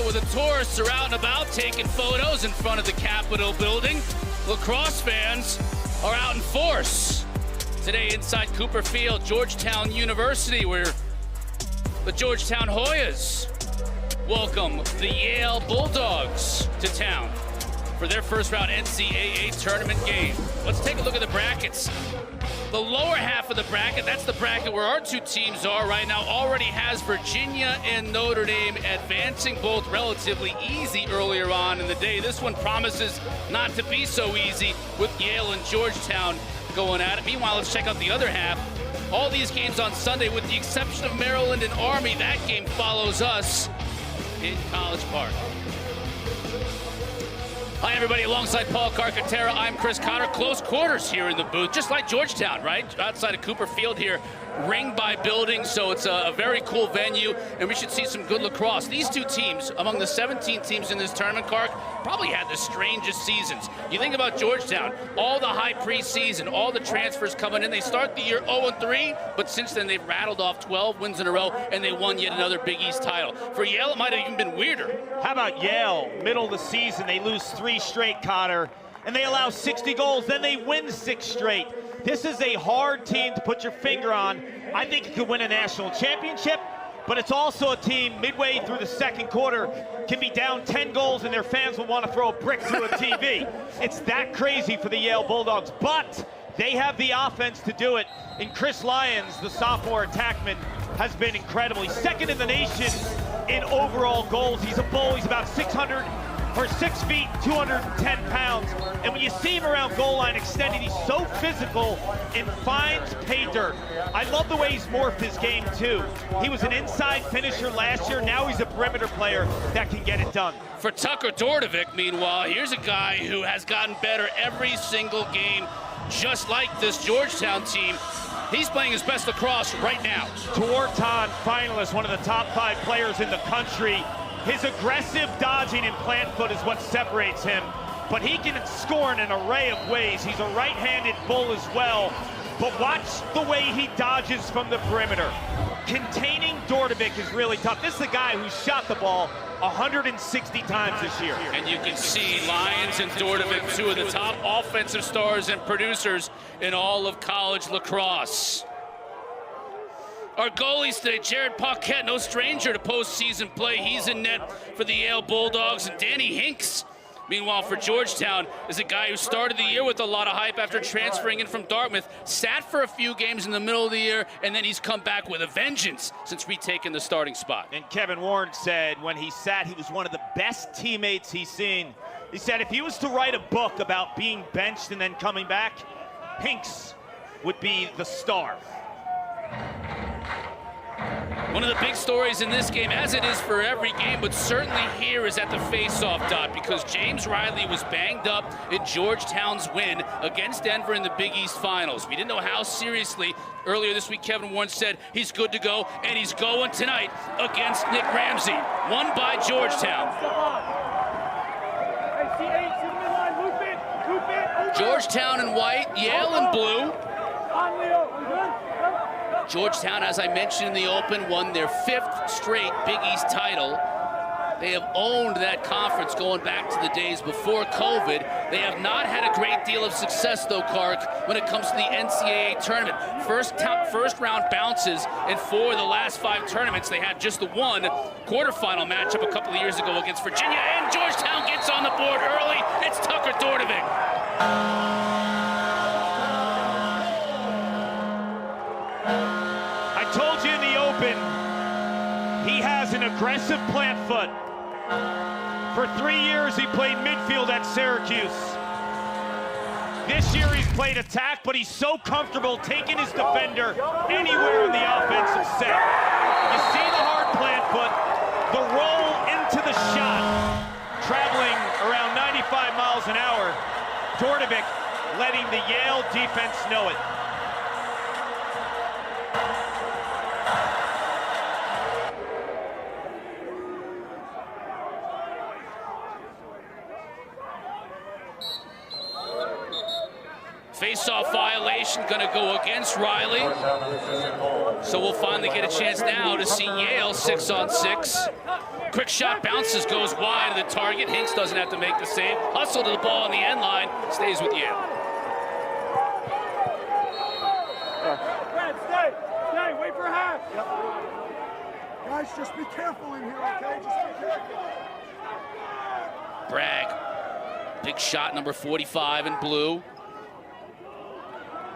Minnesota, where the tourists are out and about taking photos in front of the Capitol building. Lacrosse fans are out in force. Today inside Cooper Field, Georgetown University, where the Georgetown Hoyas welcome the Yale Bulldogs to town for their first round NCAA tournament game. Let's take a look at the brackets. The lower half of the bracket, that's the bracket where our two teams are right now, already has Virginia and Notre Dame advancing, both relatively easy earlier on in the day. This one promises not to be so easy with Yale and Georgetown going at it. Meanwhile, let's check out the other half. All these games on Sunday, with the exception of Maryland and Army, that game follows us in College Park. Hi, everybody. Alongside Paul Carcaterra, I'm Chris Cotter. Close quarters here in the booth, just like Georgetown, right? Outside of Cooper Field here, ringed by buildings, so it's a very cool venue, and we should see some good lacrosse. These two teams, among the 17 teams in this tournament, Carc, probably had the strangest seasons. You think about Georgetown, all the high preseason, all the transfers coming in. They start the year 0-3, but since then they've rattled off 12 wins in a row, and they won yet another Big East title. For Yale, it might have even been weirder. How about Yale? Middle of the season, they lose 3 straight, Cotter, and they allow 60 goals, then they win 6 straight. This is a hard team to put your finger on. I think it could win a national championship, but it's also a team midway through the second quarter can be down 10 goals and their fans will want to throw a brick through a TV. It's that crazy for the Yale Bulldogs, but they have the offense to do it. And Chris Lyons, the sophomore attackman, has been incredible. He's second in the nation in overall goals. He's a bull. He's about 6 feet, 210 pounds. And when you see him around goal line extended, he's so physical and finds pay dirt. I love the way he's morphed his game too. He was an inside finisher last year. Now he's a perimeter player that can get it done. For Tucker Dordevic, meanwhile, here's a guy who has gotten better every single game, just like this Georgetown team. He's playing his best lacrosse right now. Georgetown finalist, one of the top 5 players in the country. His aggressive dodging and plant foot is what separates him, but he can score in an array of ways. He's a right-handed bull as well, but watch the way he dodges from the perimeter. Containing Dordevic is really tough. This is a guy who shot the ball 160 times this year. And you can see Lyons and Dordevic, 2 of the top offensive stars and producers in all of college lacrosse. Our goalies today, Jared Paquette, no stranger to postseason play. He's in net for the Yale Bulldogs. And Danny Hinks, meanwhile, for Georgetown, is a guy who started the year with a lot of hype after transferring in from Dartmouth. Sat for a few games in the middle of the year, and then he's come back with a vengeance since retaking the starting spot. And Kevin Warren said when he sat, he was one of the best teammates he's seen. He said if he was to write a book about being benched and then coming back, Hinks would be the star. One of the big stories in this game, as it is for every game, but certainly here, is at the face-off dot, because James Riley was banged up in Georgetown's win against Denver in the Big East Finals. We didn't know how seriously. Earlier this week, Kevin Warren said he's good to go, and he's going tonight against Nick Ramsey. Won by Georgetown. Georgetown in white, Yale in blue. Georgetown, as I mentioned in the open, won their 5th straight Big East title. They have owned that conference going back to the days before COVID. They have not had a great deal of success, though, Carc, when it comes to the NCAA tournament. First round bounces in 4 of the last 5 tournaments. They had just the one quarterfinal matchup a couple of years ago against Virginia, and Georgetown gets on the board early. It's Tucker Dordevic. He has an aggressive plant foot. For 3 years, he played midfield at Syracuse. This year, he's played attack, but he's so comfortable taking his defender anywhere in the offensive set. You see the hard plant foot, the roll into the shot, traveling around 95 miles an hour. Dordevic letting the Yale defense know it. face-off violation going to go against Riley. So we'll finally get a chance now to see Yale 6-on-6. Quick shot bounces, goes wide of the target. Hinks doesn't have to make the save. Hustle to the ball on the end line, stays with Yale. Stay, wait for half. Yep. Guys, just be careful in here, okay? Just be careful. Bragg, big shot, number 45 in blue.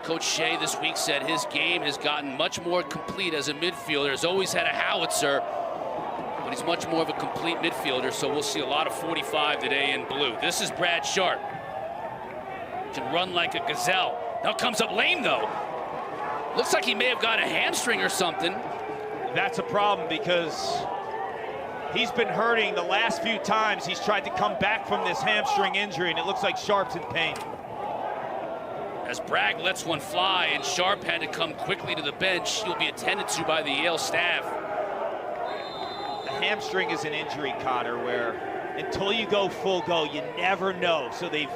Coach Shea this week said his game has gotten much more complete as a midfielder. He's always had a howitzer, but he's much more of a complete midfielder, so we'll see a lot of 45 today in blue. This is Brad Sharp. Can run like a gazelle. Now comes up lame, though. Looks like he may have got a hamstring or something. That's a problem because he's been hurting the last few times he's tried to come back from this hamstring injury, and it looks like Sharp's in pain. As Bragg lets one fly and Sharp had to come quickly to the bench, he'll be attended to by the Yale staff. The hamstring is an injury, Cotter, where until you go full go, you never know. So they've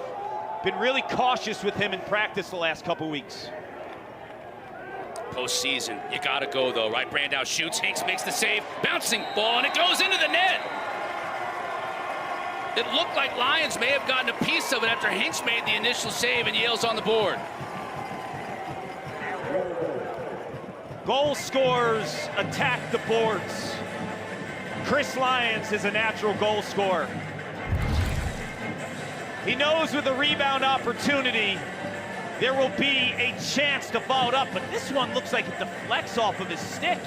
been really cautious with him in practice the last couple weeks. Postseason, you gotta go though, right? Brandow shoots, Hinks makes the save, bouncing ball, and it goes into the net. It looked like Lions may have gotten a piece of it after Hinks made the initial save, and Yale's on the board. Goal scorers attack the boards. Chris Lyons is a natural goal scorer. He knows with a rebound opportunity, there will be a chance to follow it up, but this one looks like it deflects off of his stick.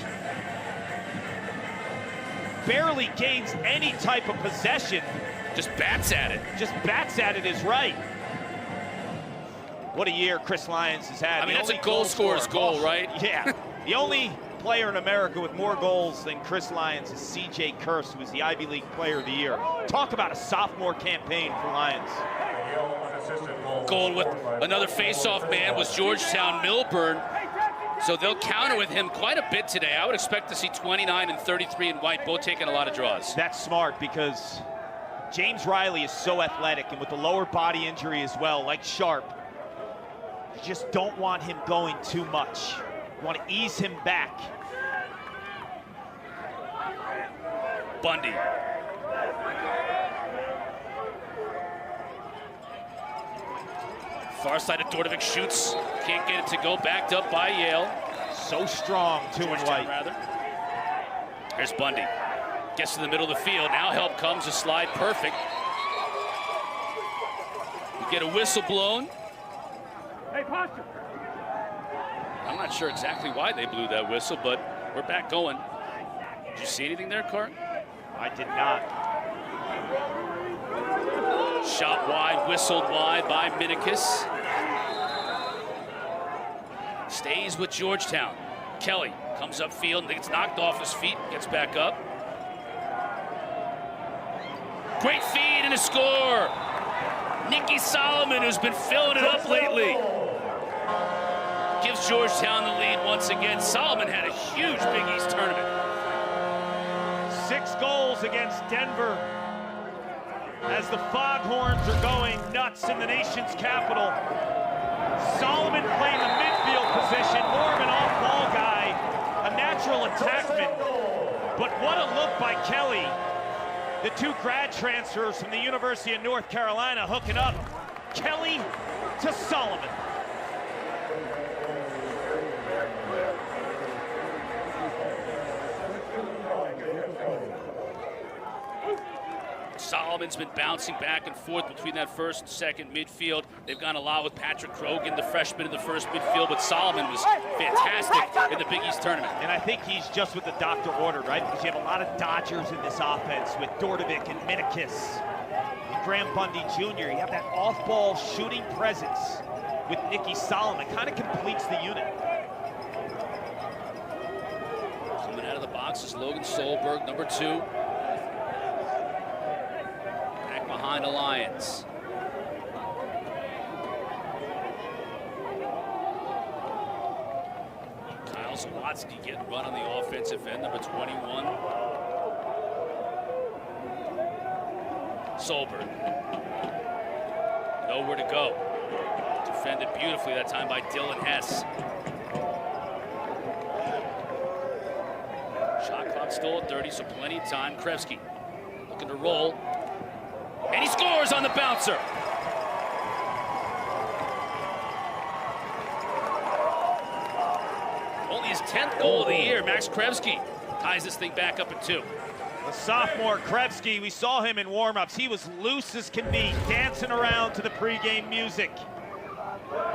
Barely gains any type of possession. Just bats at it. Just bats at it is right. What a year Chris Lyons has had. I mean, that's a goal scorer's goal, right? Yeah. The only player in America with more goals than Chris Lyons is C.J. Kurse, who was the Ivy League Player of the Year. Talk about a sophomore campaign for Lyons. Goal with another face-off man was Georgetown Milburn. So they'll counter with him quite a bit today. I would expect to see 29 and 33 in white, both taking a lot of draws. That's smart because James Riley is so athletic, and with the lower body injury as well, like Sharp, you just don't want him going too much. You want to ease him back. Bundy. Far side of Dordovic shoots. Can't get it to go. Backed up by Yale. So strong, two and white. Rather. Here's Bundy. Gets to the middle of the field. Now help comes. A slide perfect. You get a whistle blown. Hey, posture. I'm not sure exactly why they blew that whistle, but we're back going. Did you see anything there, Cart? I did not. Shot wide, whistled wide by Minikis. Stays with Georgetown. Kelly comes upfield, gets knocked off his feet, gets back up. Great feed and a score. Nicky Solomon, who's been filling it up lately, gives Georgetown the lead once again. Solomon had a huge Big East tournament. 6 goals against Denver as the Foghorns are going nuts in the nation's capital. Solomon playing the midfield position, more of an off-ball guy, a natural attackman. But what a look by Kelly. The 2 grad transfers from the University of North Carolina hooking up. Kelly to Solomon. Solomon's been bouncing back and forth between that first and second midfield. They've gone a lot with Patrick Krogan, the freshman in the first midfield, but Solomon was fantastic in the Big East tournament. And I think he's just what the doctor ordered, right? Because you have a lot of Dodgers in this offense with Dordovic and Minikis and Graham Bundy Jr. You have that off-ball shooting presence with Nicky Solomon. Kind of completes the unit. Coming out of the box is Logan Solberg, number 2. Behind Alliance. Kyle Zawatsky getting run on the offensive end, number 21. Solberg. Nowhere to go. Defended beautifully that time by Dylan Hess. Shot clock still at 30, so plenty of time. 𝐋𝐚𝐜𝐫𝐨𝐬𝐬𝐬𝐞 looking to roll. And he scores on the bouncer. Only his 10th goal of the year. Max 𝐋𝐚𝐜𝐫𝐨𝐬𝐬𝐬 ties this thing back up at 2. The sophomore 𝐋𝐚𝐜𝐫𝐫𝐨, we saw him in warm-ups. He was loose as can be, dancing around to the pregame music,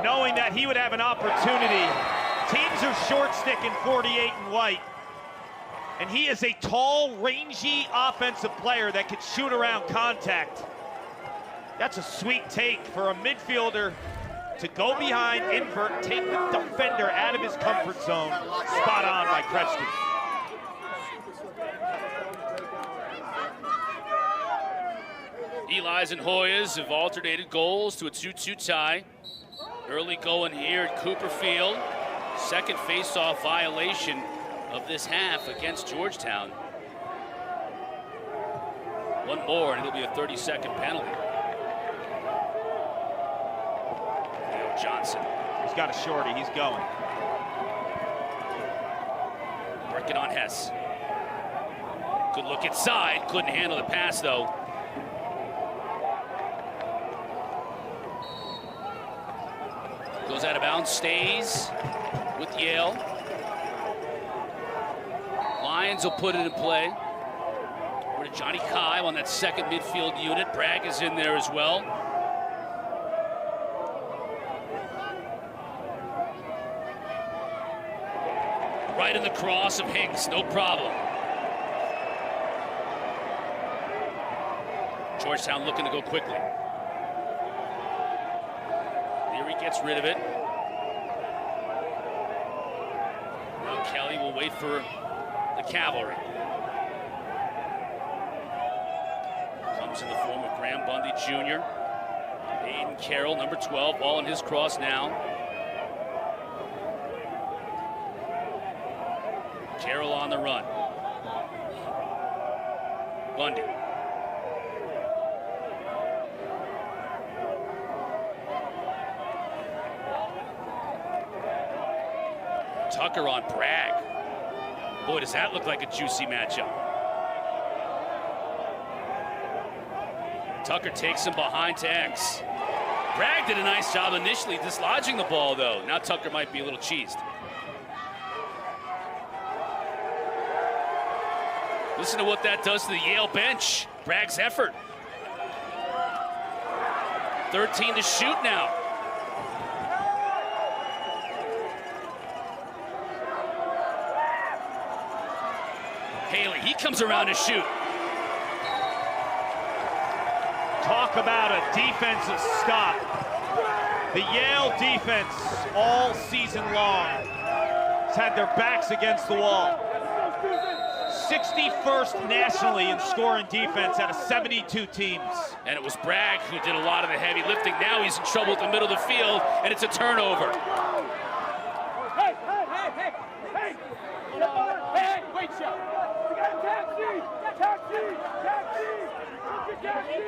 knowing that he would have an opportunity. Teams are short sticking 48 and white, and he is a tall, rangy offensive player that can shoot around contact. That's a sweet take for a midfielder to go behind, invert, take the defender out of his comfort zone. Spot on by 𝐋𝐚𝐜𝐫𝐨𝐬𝐬𝐬. Eli's and Hoyas have alternated goals to a 2-2 tie. Early going here at Cooper Field. Second face-off violation of this half against Georgetown. One more and it'll be a 30-second penalty. Leo Johnson. He's got a shorty, he's going. Working on Hess. Good look inside, couldn't handle the pass though. Goes out of bounds, stays with Yale. Lions will put it in play. Over to Johnny Kai on that second midfield unit. Bragg is in there as well. Right in the cross of Higgs, no problem. Georgetown looking to go quickly. Gets rid of it. Now Kelly will wait for the cavalry. Comes in the form of Graham Bundy Jr. Aiden Carroll, number 12, ball in his cross now. Carroll on the run. Bundy. Tucker on Bragg. Boy, does that look like a juicy matchup. Tucker takes him behind to X. Bragg did a nice job initially dislodging the ball, though. Now Tucker might be a little cheesed. Listen to what that does to the Yale bench. Bragg's effort. 13 to shoot now. Haley, he comes around to shoot. Talk about a defensive stop. The Yale defense all season long has had their backs against the wall. 61st nationally in scoring defense out of 72 teams. And it was Bragg who did a lot of the heavy lifting. Now he's in trouble at the middle of the field, and it's a turnover.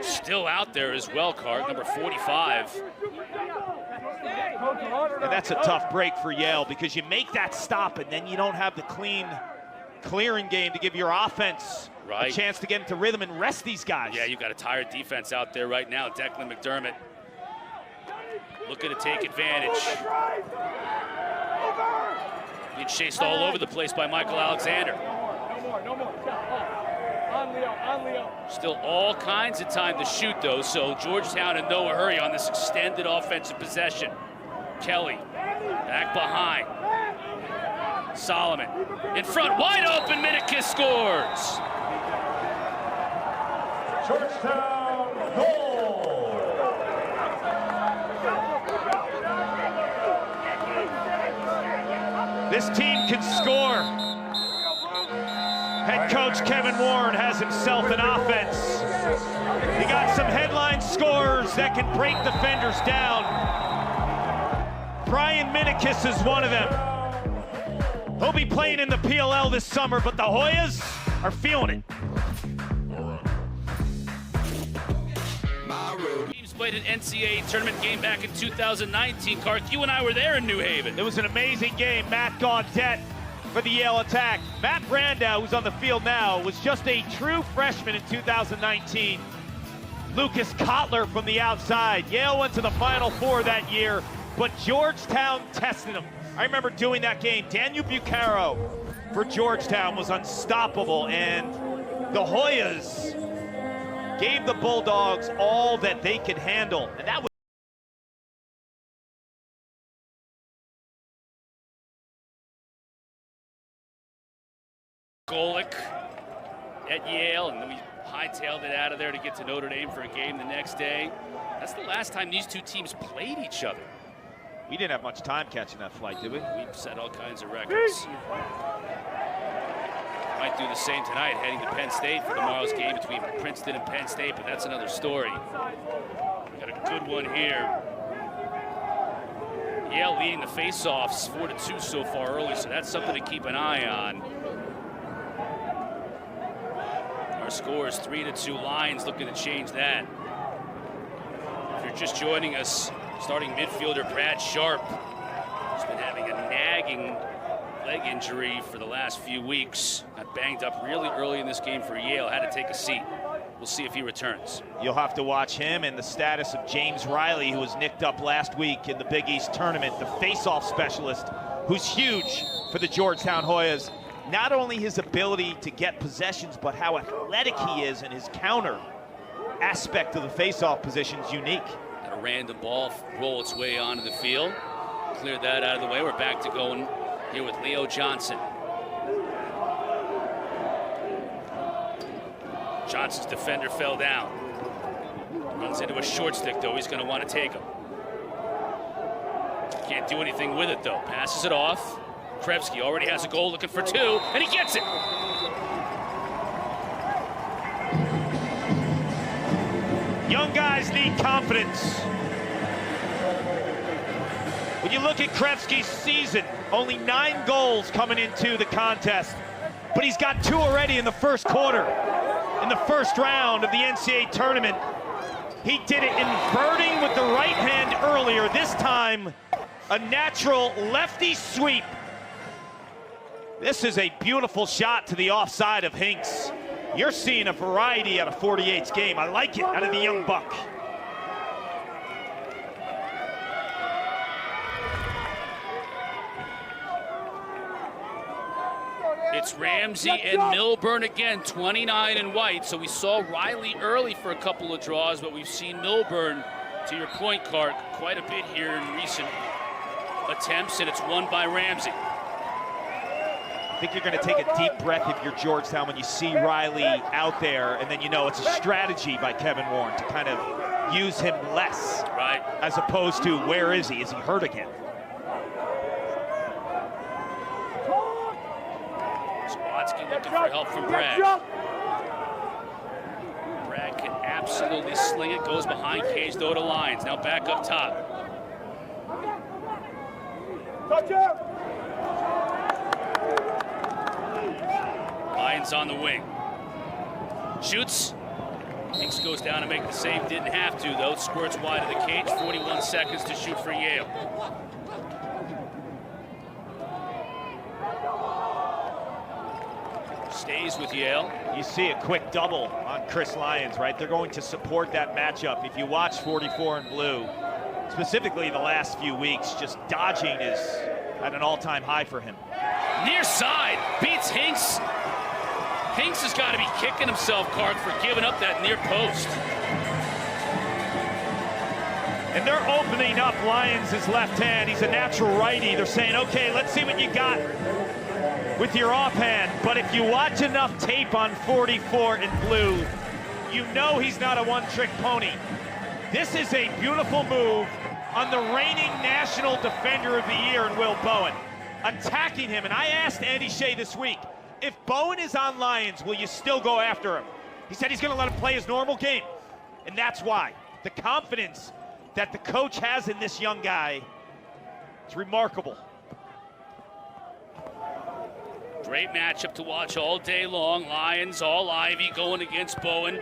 Still out there as well, Cart, number 45. And that's a tough break for Yale because you make that stop and then you don't have the clean clearing game to give your offense a chance to get into rhythm and rest these guys. Yeah, you've got a tired defense out there right now. Declan McDermott looking to take advantage. Being chased all over the place by Michael Alexander. No more. On Leo. Still all kinds of time to shoot, though, so Georgetown in no hurry on this extended offensive possession. Kelly back behind. Solomon in front, wide open, 𝐷𝐿𝐿𝐷𝐿𝐷 scores. Georgetown goal. This team can score. Head coach Kevin Warren has himself an offense. He got some headline scorers that can break defenders down. Brian Minikis is one of them. He'll be playing in the PLL this summer, but the Hoyas are feeling it. played an NCAA tournament game back in 2019. Kark, you and I were there in New Haven. It was an amazing game. Matt Gaudette for the Yale attack. Matt Brandau, who's on the field now, was just a true freshman in 2019. Lucas Kotler from the outside. Yale went to the Final Four that year, but Georgetown tested him. I remember doing that game. Daniel Bucaro for Georgetown was unstoppable, and the Hoyas gave the Bulldogs all that they could handle, and that was Golick at Yale, and then we hightailed it out of there to get to Notre Dame for a game the next day. That's the last time these two teams played each other. We didn't have much time catching that flight, did we? We've set all kinds of records. Might do the same tonight, heading to Penn State for tomorrow's game between Princeton and Penn State, but that's another story. We got a good one here. Yale leading the face-offs 4-2 so far early, so that's something to keep an eye on. Our score is 3-2. Lions looking to change that. If you're just joining us, starting midfielder Brad Sharp has been having a nagging leg injury for the last few weeks. Got banged up really early in this game for Yale. Had to take a seat. We'll see if he returns. You'll have to watch him and the status of James Riley, who was nicked up last week in the Big East tournament, the face-off specialist, who's huge for the Georgetown Hoyas. Not only his ability to get possessions, but how athletic he is, and his counter aspect of the face-off position is unique. Got a random ball roll its way onto the field. Cleared that out of the way. We're back to going here with Leo Johnson. Johnson's defender fell down. Runs into a short stick, though. He's going to want to take him. Can't do anything with it, though. Passes it off. Krevsky already has a goal, looking for two, and he gets it. Young guys need confidence. When you look at Krevsky's season, only 9 goals coming into the contest, but he's got 2 already in the first quarter. In the first round of the NCAA tournament, he did it inverting with the right hand earlier. This time, a natural lefty sweep. This is a beautiful shot to the offside of Hinks. You're seeing a variety out of 48's game. I like it out of the young buck. It's Ramsey and Milburn again, 29 in white. So we saw Riley early for a couple of draws, but we've seen Milburn, to your point, Clark, quite a bit here in recent attempts, and it's won by Ramsey. I think you're going to take a deep breath if you're Georgetown when you see Riley out there, and then you know it's a strategy by Kevin Warren to kind of use him less, right? As opposed to where is he? Is he hurt again? Swatsky looking for help from Bragg. Bragg can absolutely sling it, goes behind cage, though to Lions. Now back up top. Lions on the wing. Shoots. Hinks goes down to make the save. Didn't have to, though. Squirts wide of the cage. 41 seconds to shoot for Yale. Stays with Yale. You see a quick double on Chris Lyons, right? They're going to support that matchup. If you watch 44 in blue, specifically the last few weeks, just dodging is at an all-time high for him. Near side, beats Hinks. Hinks has got to be kicking himself, Clark, for giving up that near post. And they're opening up Lyons' left hand. He's a natural righty. They're saying, okay, let's see what you got with your offhand. But if you watch enough tape on 44 in blue, you know he's not a one-trick pony. This is a beautiful move on the reigning National Defender of the Year in Will Bowen, attacking him. And I asked Andy Shea this week, if Bowen is on Lyons, will you still go after him? He said he's going to let him play his normal game. And that's why. The confidence that the coach has in this young guy is remarkable. Great matchup to watch all day long. Lions, all Ivy going against Bowen.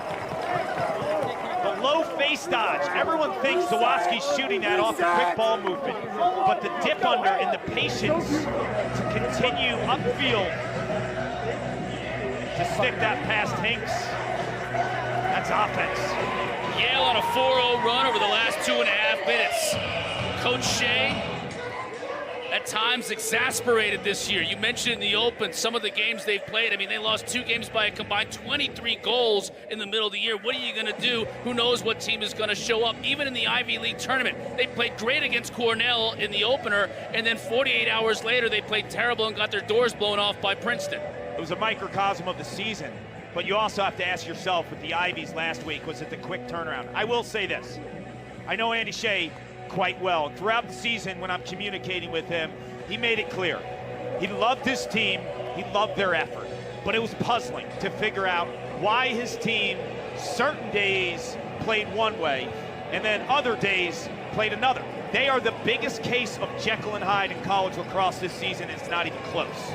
The low face dodge. Everyone thinks Zawadzki's shooting that off the quick ball movement. But the dip under and the patience to continue upfield to stick that past Hinks. That's offense. Yale on a 4-0 run over the last 2.5 minutes. Coach Shea, at times exasperated this year. You mentioned in the open some of the games they've played. I mean, they lost 2 games by a combined 23 goals in the middle of the year. What are you going to do? Who knows what team is going to show up? Even in the Ivy League tournament, they played great against Cornell in the opener, and then 48 hours later, they played terrible and got their doors blown off by Princeton. It was a microcosm of the season, but you also have to ask yourself with the Ivies last week, was it the quick turnaround? I will say this. I know Andy Shea quite well. Throughout the season, when I'm communicating with him, he made it clear. He loved his team, he loved their effort, but it was puzzling to figure out why his team certain days played one way and then other days played another. They are the biggest case of Jekyll and Hyde in college lacrosse this season, and it's not even close.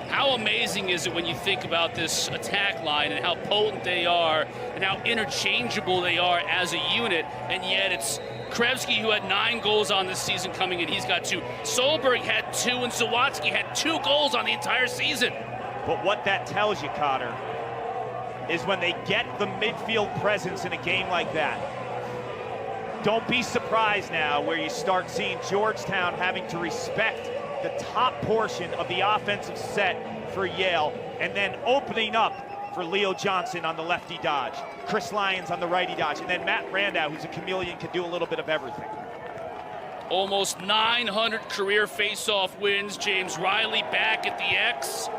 How amazing is it when you think about this attack line and how potent they are and how interchangeable they are as a unit, and yet it's Krevsky, who had 9 goals on this season coming in, he's got 2. Solberg had 2, and Zawadzki had 2 goals on the entire season. But what that tells you, Cotter, is when they get the midfield presence in a game like that, don't be surprised now where you start seeing Georgetown having to respect the top portion of the offensive set for Yale, and then opening up for Leo Johnson on the lefty dodge, Chris Lyons on the righty dodge, and then Matt Randau, who's a chameleon, can do a little bit of everything. Almost 900 career face-off wins. James Riley back at the X.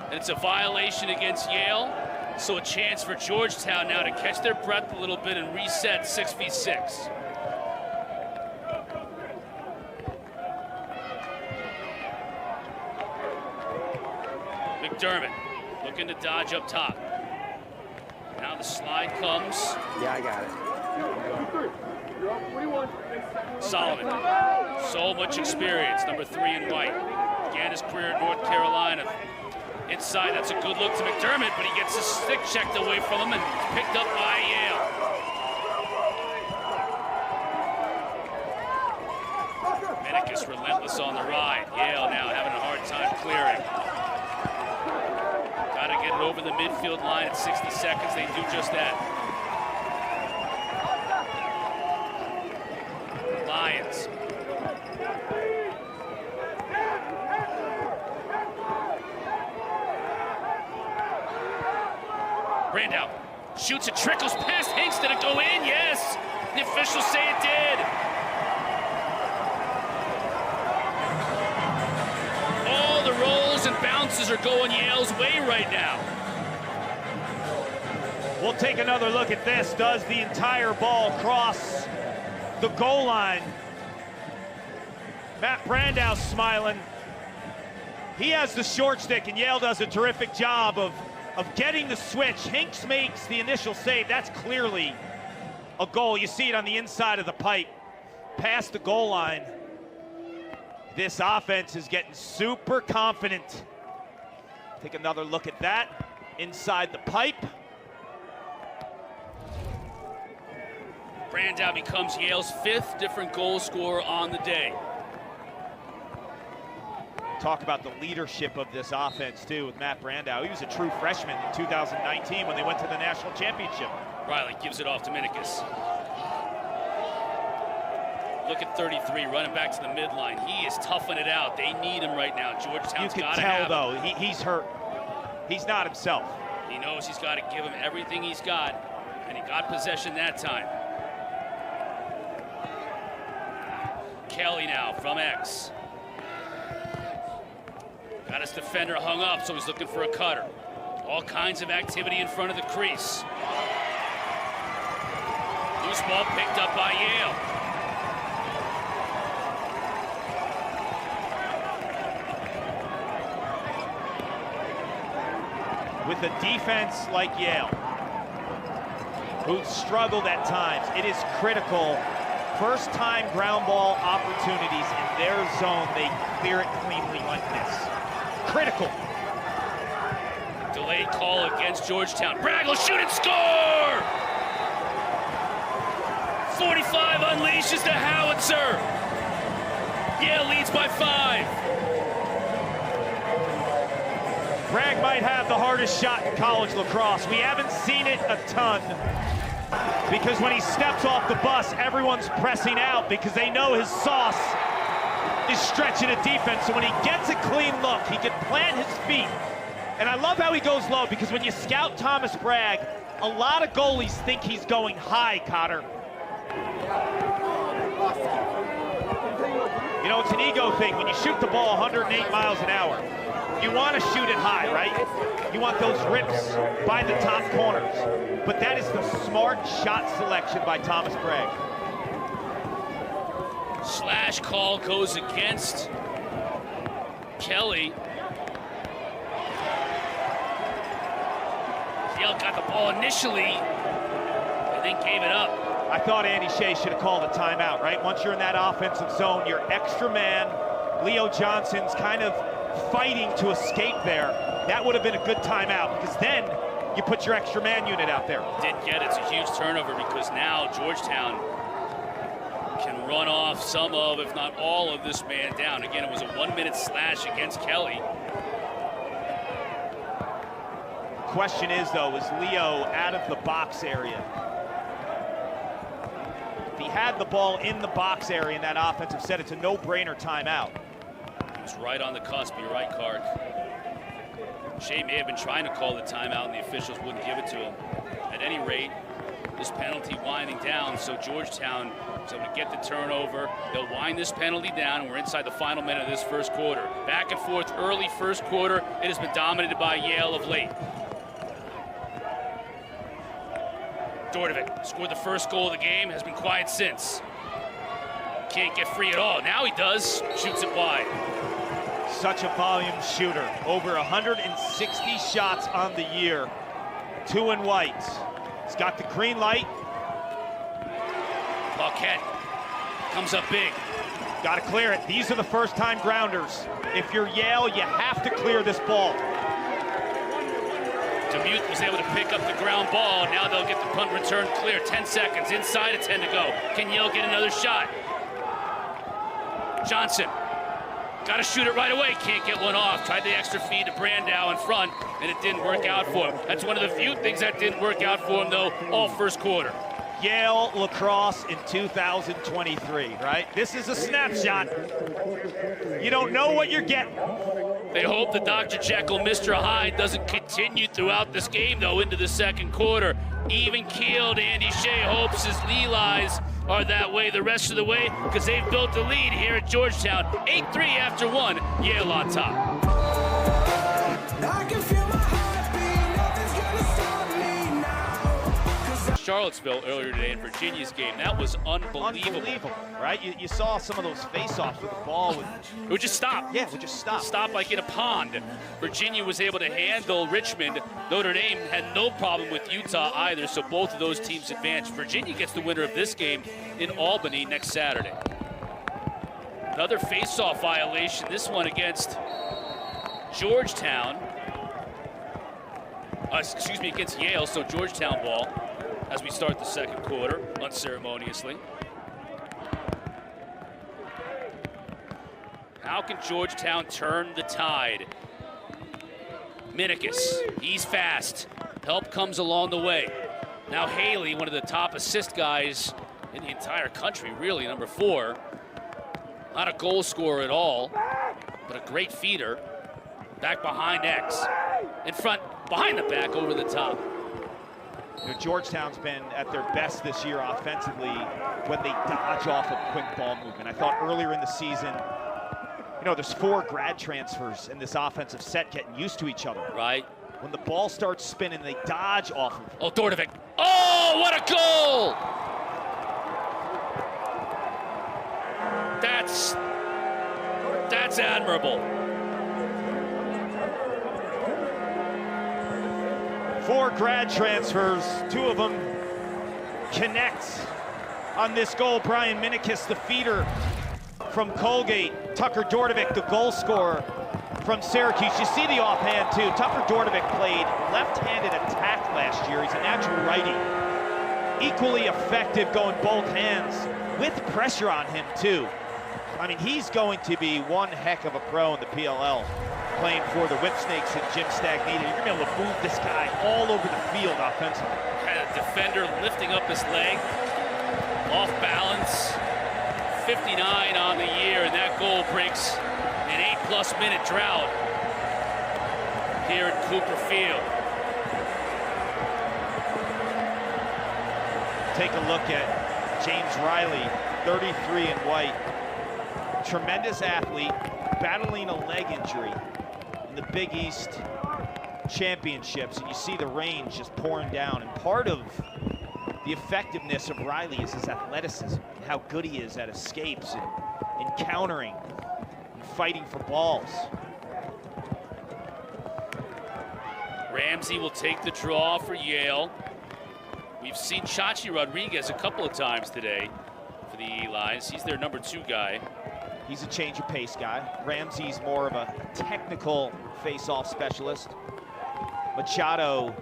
And it's a violation against Yale. So a chance for Georgetown now to catch their breath a little bit and reset 6v6. McDermott looking to dodge up top. Now the slide comes. Yeah, I got it. Solomon, so much experience, number 3 in white. Began his career at North Carolina. Inside, that's a good look to McDermott, but he gets his stick checked away from him and picked up by Yale. Minicus relentless on the ride. Yale now having a hard time clearing. Got to get it over the midfield line at 60 seconds. They do just that. Lions. Brandow shoots, it trickles past Hinks. Did it go in? Yes. The officials say it did. All the rolls and bounces are going Yale's way right now. We'll take another look at this. Does the entire ball cross the goal line? Matt Brandow smiling. He has the short stick, and Yale does a terrific job of getting the switch. Hinks makes the initial save. That's clearly a goal. You see it on the inside of the pipe, past the goal line. This offense is getting super confident. Take another look at that. Inside the pipe. Brandow becomes Yale's 5th different goal scorer on the day. Talk about the leadership of this offense, too, with Matt Brandow. He was a true freshman in 2019 when they went to the national championship. Riley gives it off to Minicus. Look at 33, running back to the midline. He is toughing it out. They need him right now. Georgetown's got to have him. You can tell, though, he's hurt. He's not himself. He knows he's got to give him everything he's got, and he got possession that time. Kelly now from X. Got his defender hung up, so he's looking for a cutter. All kinds of activity in front of the crease. Loose ball picked up by Yale. With a defense like Yale, who's struggled at times, it is critical. First-time ground ball opportunities in their zone, they clear it cleanly like this. Critical. Delayed call against Georgetown. Bragg will shoot and score! 45 unleashes the howitzer. Yale leads by 5. Bragg might have the hardest shot in college lacrosse. We haven't seen it a ton because when he steps off the bus, everyone's pressing out because they know his sauce is stretching a defense. So when he gets a clean look, he can plant his feet. And I love how he goes low because when you scout Thomas Bragg, a lot of goalies think he's going high, Cotter. You know, it's an ego thing. When you shoot the ball 108 miles an hour, you want to shoot it high, right? You want those rips by the top corners. But that is the smart shot selection by Thomas Bragg. Slash call goes against Kelly. Yale got the ball initially and then gave it up. I thought Andy Shea should have called a timeout, right? Once you're in that offensive zone, you're extra man. Leo Johnson's kind of fighting to escape there. That would have been a good timeout because then you put your extra man unit out there. Didn't get it. It's a huge turnover because now Georgetown can run off some of, if not all of this man down. Again, it was a 1-minute slash against Kelly. The question is, though, is Leo out of the box area? If he had the ball in the box area in that offensive set, it's a no-brainer timeout. He was right on the cusp. You're right, Kark. Shea may have been trying to call the timeout and the officials wouldn't give it to him. At any rate, this penalty winding down, so Georgetown is able to get the turnover. They'll wind this penalty down, and we're inside the final minute of this first quarter. Back and forth early first quarter. It has been dominated by Yale of late. Dordovic scored the first goal of the game, has been quiet since. Can't get free at all. Now he does, shoots it wide. Such a volume shooter. Over 160 shots on the year. 2 in white. He's got the green light. Paquette comes up big. Got to clear it. These are the first-time grounders. If you're Yale, you have to clear this ball. Demuth was able to pick up the ground ball. Now they'll get the punt return clear. 10 seconds, inside of 10 to go. Can Yale get another shot? Johnson, got to shoot it right away. Can't get one off. Tried the extra feed to Brandow in front, and it didn't work out for him. That's one of the few things that didn't work out for him, though, all first quarter. Yale lacrosse in 2023, right? This is a snapshot. You don't know what you're getting. They hope that Dr. Jekyll, Mr. Hyde doesn't continue throughout this game, though, into the second quarter. Even-keeled Andy Shea hopes his Lelis are that way the rest of the way because they've built a lead here at Georgetown. 8-3 after one, Yale on top. I can feel my heart beat, nothing's gonna stop me now. Charlottesville earlier today in Virginia's game. That was unbelievable. Right? You saw some of those face-offs with the ball. It would just stop. Yeah, it would just stop. Stop like in a pond. Virginia was able to handle Richmond. Notre Dame had no problem with Utah either, so both of those teams advanced. Virginia gets the winner of this game in Albany next Saturday. Another face-off violation, this one against Georgetown. Against Yale, so Georgetown ball as we start the second quarter, unceremoniously. How can Georgetown turn the tide? Minikis, he's fast. Help comes along the way. Now Haley, one of the top assist guys in the entire country, really, number 4. Not a goal scorer at all, but a great feeder. Back behind X. In front, behind the back, over the top. You know, Georgetown's been at their best this year offensively when they dodge off a quick ball movement. I thought earlier in the season, you know, there's 4 grad transfers in this offensive set getting used to each other. Right. When the ball starts spinning, they dodge off of it. Oh, Dordovic. Oh, what a goal! That's admirable. 4 grad transfers, 2 of them connect on this goal. Brian Minikis, the feeder from Colgate. Tucker Dordovic, the goal scorer from Syracuse. You see the offhand too. Tucker Dordovic played left-handed attack last year. He's a natural righty. Equally effective going both hands with pressure on him too. I mean, he's going to be one heck of a pro in the PLL, playing for the Whipsnakes and Jim Stagnita. You're gonna be able to move this guy all over the field offensively. Had a defender lifting up his leg, off balance. 59 on the year, and that goal breaks an 8+ minute drought here at Cooper Field. Take a look at James Riley, 33 in white. Tremendous athlete, battling a leg injury in the Big East championships, and you see the range just pouring down. And part of the effectiveness of Riley is his athleticism, and how good he is at escapes and countering and fighting for balls. Ramsey will take the draw for Yale. We've seen Chachi Rodriguez a couple of times today for the Elis. He's their number 2 guy. He's a change of pace guy. Ramsey's more of a technical face-off specialist. Machado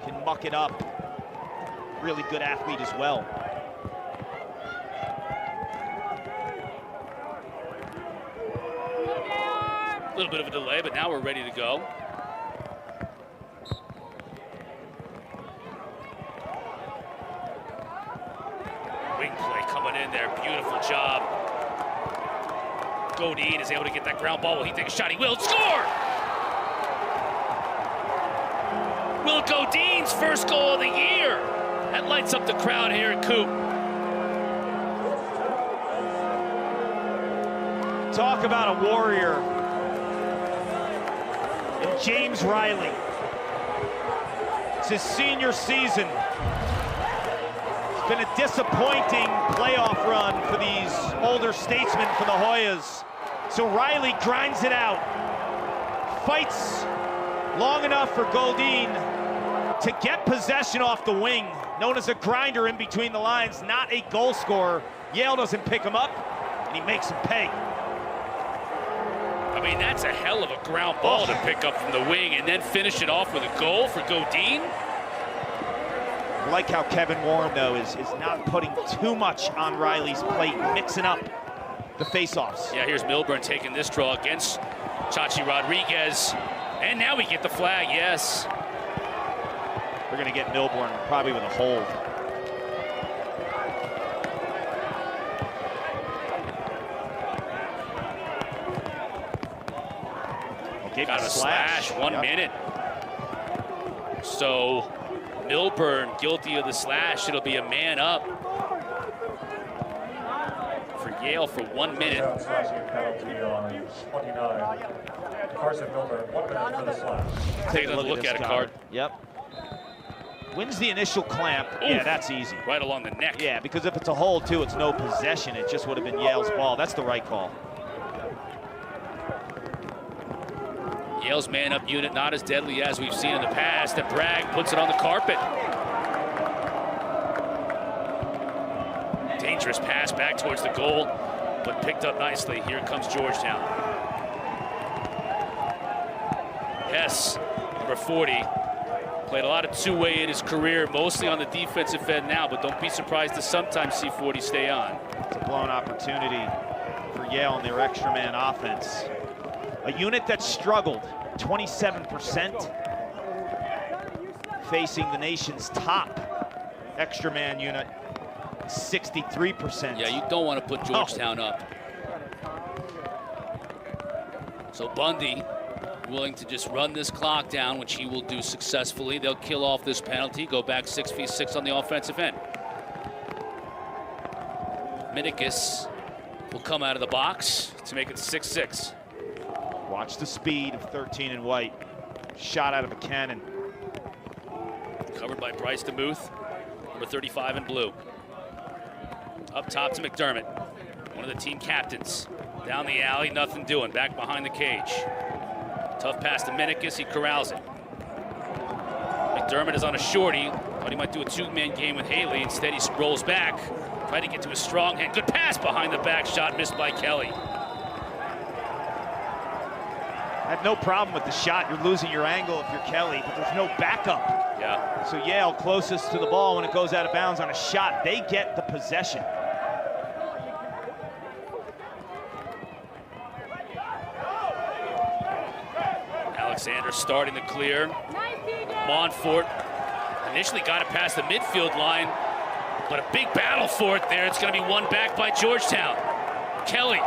can muck it up. Really good athlete as well. A little bit of a delay, but now we're ready to go. Wing play coming in there, beautiful job. Godin is able to get that ground ball. Will he take a shot? He will score! Will Godin's first goal of the year. That lights up the crowd here at Coop. Talk about a warrior. And James Riley. It's his senior season. It's been a disappointing playoff run for these older statesmen for the Hoyas. So Riley grinds it out. Fights long enough for Goldin to get possession off the wing. Known as a grinder in between the lines, not a goal scorer. Yale doesn't pick him up, and he makes him pay. I mean, that's a hell of a ground ball to pick up from the wing and then finish it off with a goal for Goldin. I like how Kevin Warren, though, is not putting too much on Riley's plate, mixing up the face-offs. Yeah, here's Milburn taking this draw against Chachi Rodriguez. And now we get the flag, yes. We're going to get Milburn probably with a hold. Got a slash, 1 minute. So Milburn guilty of the slash. It'll be a man up for Yale for 1 minute. Slashing penalty on 29. Carson Milburn, 1 minute for the slash. Take a look at a card. Yep. Wins the initial clamp. Oof. Yeah, that's easy. Right along the neck. Yeah, because if it's a hold, too, it's no possession. It just would have been Yale's ball. That's the right call. Yale's man-up unit not as deadly as we've seen in the past. And Bragg puts it on the carpet. Dangerous pass back towards the goal, but picked up nicely. Here comes Georgetown. Hess, number 40, played a lot of two-way in his career, mostly on the defensive end now, but don't be surprised to sometimes see 40 stay on. It's a blown opportunity for Yale in their extra man offense. A unit that struggled, 27%, facing the nation's top extra man unit, 63%. Yeah, you don't want to put Georgetown up. So Bundy willing to just run this clock down, which he will do successfully. They'll kill off this penalty, go back 6v6 on the offensive end. Minikis will come out of the box to make it 6-6. Watch the speed of 13 in white. Shot out of a cannon. Covered by Bryce DeMuth, number 35 in blue. Up top to McDermott, one of the team captains. Down the alley, nothing doing. Back behind the cage. Tough pass to Minikis, he corrals it. McDermott is on a shorty. Thought he might do a two-man game with Haley. Instead, he rolls back. Tried to get to his strong hand. Good pass behind the back, shot missed by Kelly. Had no problem with the shot. You're losing your angle if you're Kelly, but there's no backup. Yeah. So Yale closest to the ball when it goes out of bounds on a shot. They get the possession. Alexander starting to clear. Montfort initially got it past the midfield line, but a big battle for it there. It's going to be won back by Georgetown. Kelly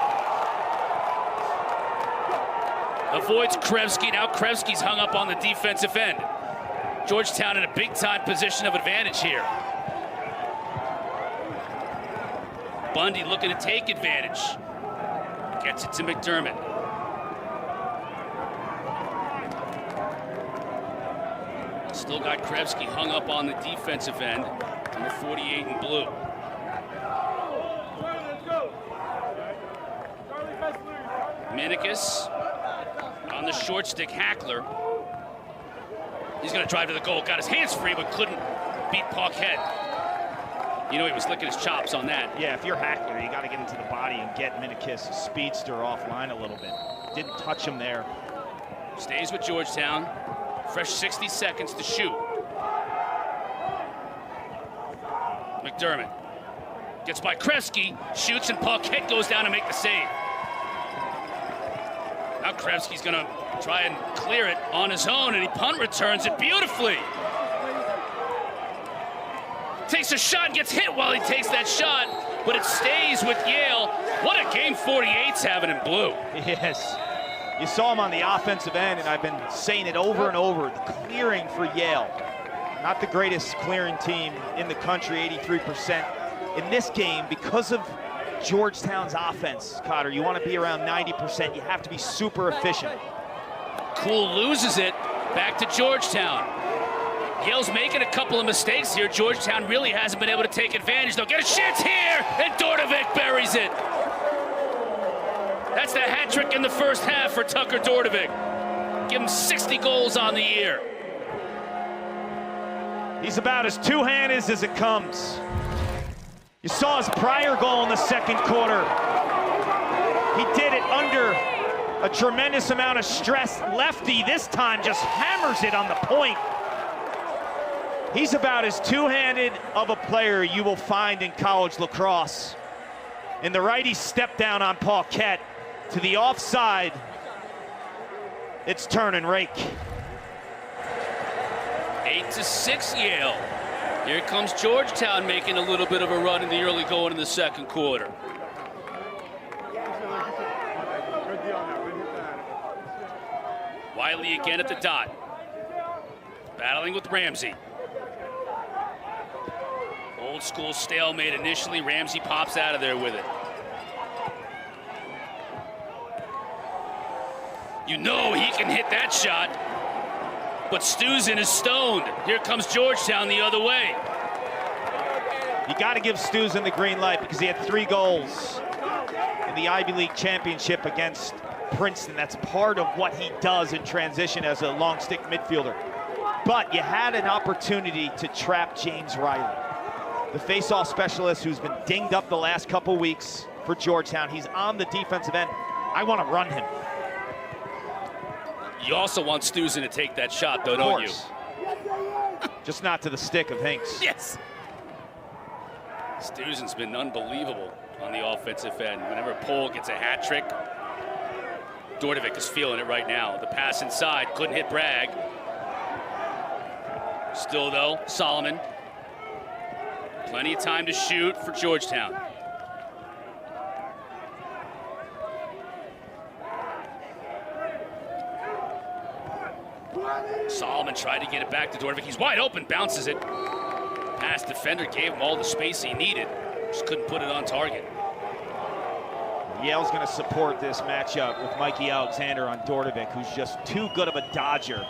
avoids Krevsky. Now Krevsky's hung up on the defensive end. Georgetown in a big-time position of advantage here. Bundy looking to take advantage. Gets it to McDermott. Still got Krevsky hung up on the defensive end. Number 48 in blue. Minikis on the short stick. Hackler. He's going to drive to the goal. Got his hands free, but couldn't beat Paquette. You know, he was licking his chops on that. Yeah, if you're Hackler, you got to get into the body and get Minikis, a speedster, offline a little bit. Didn't touch him there. Stays with Georgetown. Fresh 60 seconds to shoot. McDermott gets by Krevsky, shoots, and Paquette goes down to make the save. Now Krevsky's going to try and clear it on his own, and he punt returns it beautifully. Takes a shot, gets hit while he takes that shot, but it stays with Yale. What a game 48's having in blue. Yes. You saw him on the offensive end, and I've been saying it over and over, the clearing for Yale. Not the greatest clearing team in the country, 83%. In this game, because of Georgetown's offense, Cotter, you want to be around 90%. You have to be super efficient. Cool loses it. Back to Georgetown. Yale's making a couple of mistakes here. Georgetown really hasn't been able to take advantage. They'll get a chance here, and Dordevic buries it. That's the hat trick in the first half for Tucker Dordevic. Give him 60 goals on the year. He's about as two-handed as it comes. You saw his prior goal in the second quarter. He did it under a tremendous amount of stress. Lefty this time just hammers it on the point. He's about as two-handed of a player you will find in college lacrosse. In the righty step down on Paquette to the offside. It's turn and rake. 8-6 Yale. Here comes Georgetown making a little bit of a run in the early going in the second quarter. Wiley again at the dot. Battling with Ramsey. Old school stalemate initially. Ramsey pops out of there with it. You know he can hit that shot, but Stuzen is stoned. Here comes Georgetown the other way. You got to give Stuzen the green light because he had 3 goals in the Ivy League championship against Princeton. That's part of what he does in transition as a long stick midfielder. But you had an opportunity to trap James Riley, the face-off specialist who's been dinged up the last couple weeks for Georgetown. He's on the defensive end. I want to run him. You also want Stuzen to take that shot, though, don't you? Just not to the stick of Hinks. Yes. Stuzen's been unbelievable on the offensive end. Whenever Pohl gets a hat trick, Dordevic is feeling it right now. The pass inside, couldn't hit Bragg. Still, though, Solomon. Plenty of time to shoot for Georgetown. Solomon tried to get it back to Dordevic. He's wide open, bounces it. Pass defender gave him all the space he needed. Just couldn't put it on target. Yale's going to support this matchup with Mikey Alexander on Dordevic, who's just too good of a dodger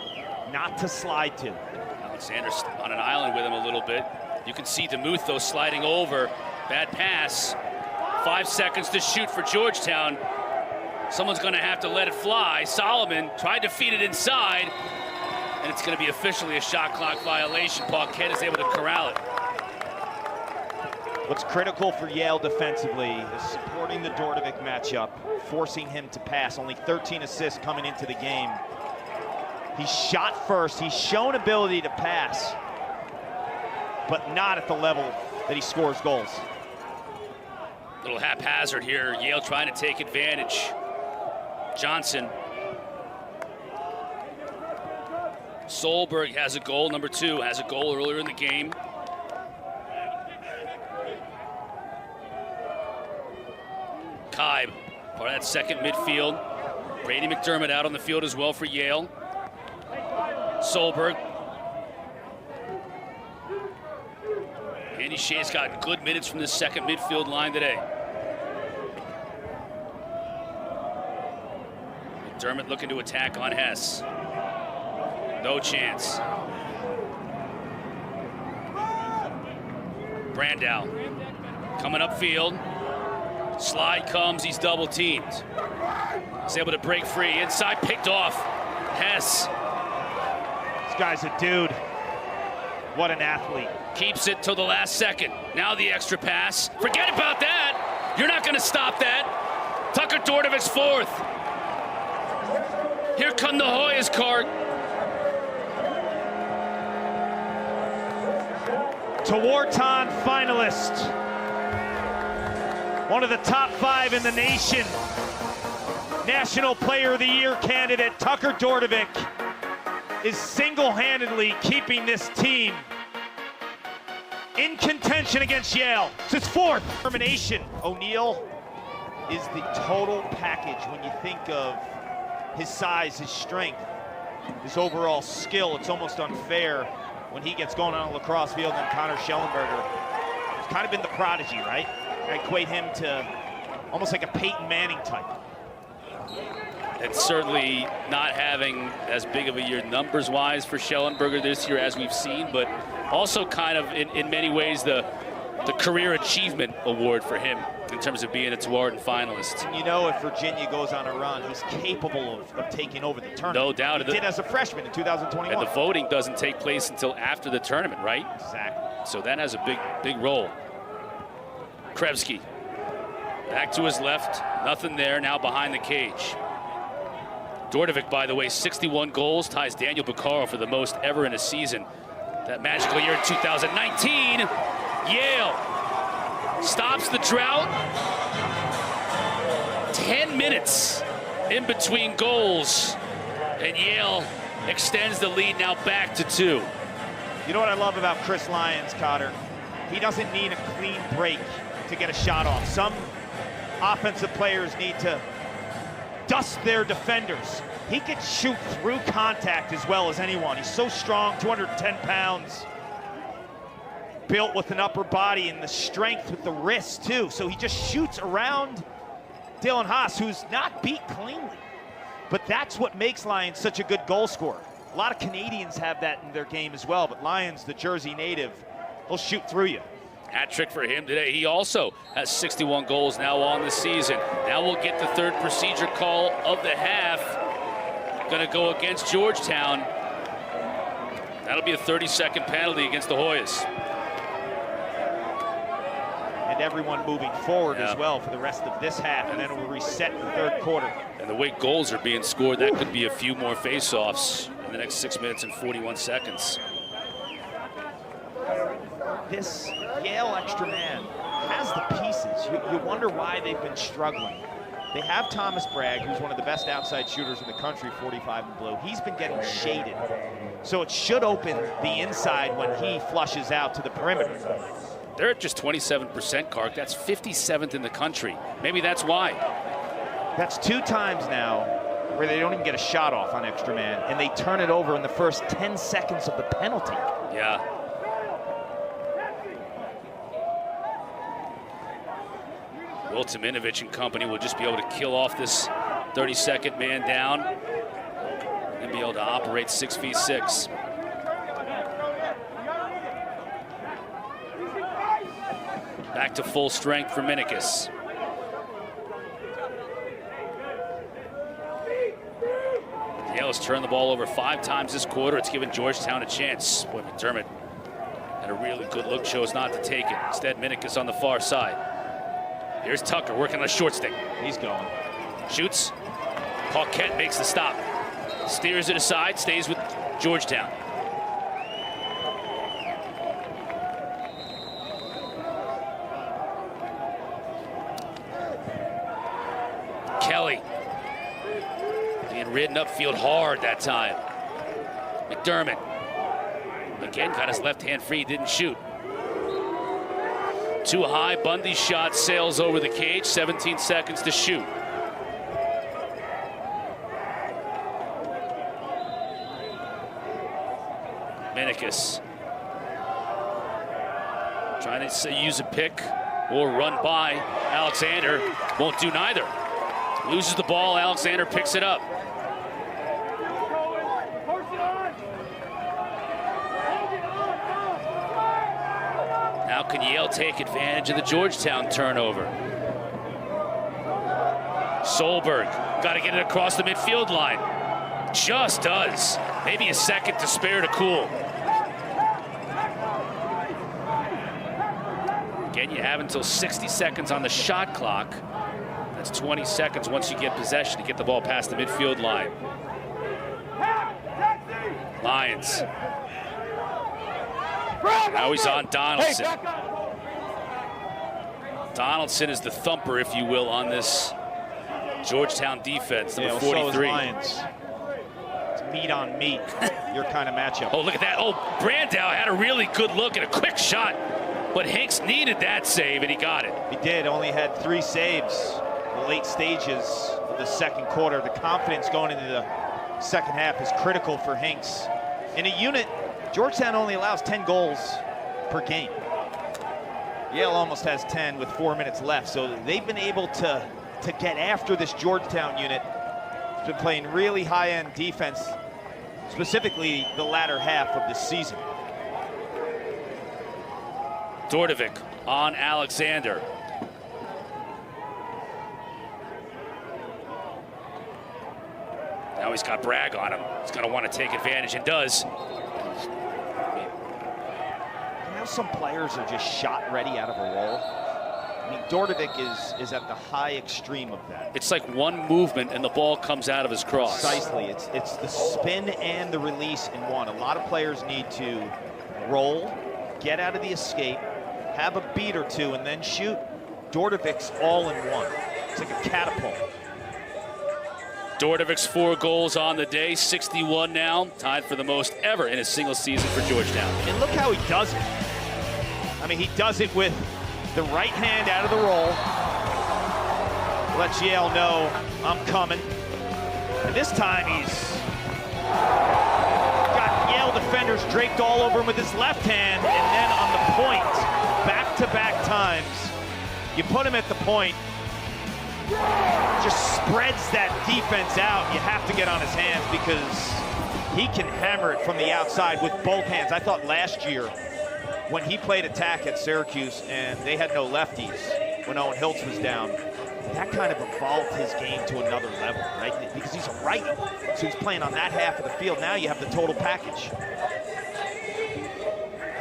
not to slide to. Alexander's on an island with him a little bit. You can see DeMuth, though, sliding over. Bad pass. 5 seconds to shoot for Georgetown. Someone's going to have to let it fly. Solomon tried to feed it inside, and it's going to be officially a shot clock violation. Paquette is able to corral it. What's critical for Yale defensively is supporting the Dordevic matchup, forcing him to pass. Only 13 assists coming into the game. He's shot first. He's shown ability to pass, but not at the level that he scores goals. Little haphazard here. Yale trying to take advantage. Johnson. Solberg has a goal. Number 2 has a goal earlier in the game. 𝐿𝐸, part of that second midfield. Brady McDermott out on the field as well for Yale. Solberg. Andy Shea's got good minutes from the second midfield line today. McDermott looking to attack on Hess. No chance. Brandow coming upfield. Slide comes, he's double teamed. He's able to break free. Inside, picked off. Hess. This guy's a dude. What an athlete. Keeps it till the last second. Now the extra pass. Forget about that. You're not going to stop that. Tucker Dordevic's 4th. Here come the Hoyas cart. Tewaaraton finalist. One of the top 5 in the nation. National Player of the Year candidate Tucker Dordevic is single-handedly keeping this team in contention against Yale. It's his 4th. Determination. O'Neal is the total package when you think of his size, his strength, his overall skill. It's almost unfair when he gets going on a lacrosse field and Connor Schellenberger has kind of been the prodigy, right? I equate him to almost like a Peyton Manning type. And certainly not having as big of a year numbers-wise for Schellenberger this year as we've seen, but also kind of in many ways the career achievement award for him in terms of being a Tewaaraton finalist. And you know, if Virginia goes on a run, he's capable of taking over the tournament. No doubt. He did as a freshman in 2021. And the voting doesn't take place until after the tournament, right? Exactly. So that has a big role. Krebsky back to his left, nothing there, now behind the cage. Dordovic, by the way, 61 goals, ties Daniel Beccaro for the most ever in a season. That magical year in 2019, Yale stops the drought. 10 minutes in between goals, and Yale extends the lead now back to 2. You know what I love about Chris Lyons, Cotter? He doesn't need a clean break to get a shot off. Some offensive players need to dust their defenders. He can shoot through contact as well as anyone. He's so strong, 210 pounds. Built with an upper body and the strength with the wrist too. So he just shoots around Dylan Haas, who's not beat cleanly. But that's what makes Lyons such a good goal scorer. A lot of Canadians have that in their game as well, but Lyons, the Jersey native, he'll shoot through you. Hat trick for him today. He also has 61 goals now on the season. Now we'll get the third procedure call of the half. Going to go against Georgetown. That'll be a 30-second penalty against the Hoyas. And everyone moving forward as well for the rest of this half, and then we'll reset in the third quarter. And the way goals are being scored, that could be a few more face-offs in the next 6 minutes and 41 seconds. This Yale extra man has the pieces. You wonder why they've been struggling. They have Thomas Bragg, who's one of the best outside shooters in the country, 45 and below. He's been getting shaded. So it should open the inside when he flushes out to the perimeter. They're at just 27%, Kark. That's 57th in the country. Maybe that's why. That's 2 times now where they don't even get a shot off on extra man, and they turn it over in the first 10 seconds of the penalty. Yeah. Tziminovich and company will just be able to kill off this 32nd man down and be able to operate 6v6. Back to full strength for Minikis. Yale has turned the ball over 5 times this quarter. It's given Georgetown a chance. Boy, McDermott had a really good look, chose not to take it. Instead, Minikis on the far side. Here's Tucker working on a short stick. He's going. Shoots. Paquette makes the stop. Steers it aside, stays with Georgetown. Kelly being ridden upfield hard that time. McDermott again got his left hand free, didn't shoot. Too high, Bundy's shot sails over the cage, 17 seconds to shoot. Minikis trying to use a pick or run by Alexander, won't do neither. Loses the ball, Alexander picks it up. Now can Yale take advantage of the Georgetown turnover? Solberg, got to get it across the midfield line. Just does. Maybe a second to spare to cool. Again, you have until 60 seconds on the shot clock. That's 20 seconds once you get possession to get the ball past the midfield line. Lyons. Now he's on Donaldson. Donaldson is the thumper, if you will, on this Georgetown defense, number 43. So is Lyons. It's meat on meat, your kind of matchup. Oh, look at that. Oh, Brandow had a really good look and a quick shot, but Hinks needed that save, and he got it. He did, only had 3 saves in the late stages of the second quarter. The confidence going into the second half is critical for Hinks. In a unit, Georgetown only allows 10 goals per game. Yale almost has 10 with 4 minutes left, so they've been able to get after this Georgetown unit He's been playing really high-end defense, specifically the latter half of the season. Dordevic on Alexander. Now he's got Bragg on him. He's going to want to take advantage, and does. Now some players are just shot ready out of a roll. I mean, Dordevic is at the high extreme of that. It's like one movement and the ball comes out of his cross. Precisely. It's the spin and the release in one. A lot of players need to roll, get out of the escape, have a beat or two, and then shoot. Dordevic's all in one. It's like a catapult. Dordevic's 4 goals on the day, 61 now, tied for the most ever in a single season for Georgetown. And look how he does it. I mean, he does it with the right hand out of the roll. Lets Yale know, I'm coming. And this time he's got Yale defenders draped all over him with his left hand, and then on the point, back-to-back times, you put him at the point, just spreads that defense out. You have to get on his hands because he can hammer it from the outside with both hands. I thought last year when he played attack at Syracuse and they had no lefties when Owen Hiltz was down, that kind of evolved his game to another level, right? Because he's a righty, so he's playing on that half of the field. Now you have the total package.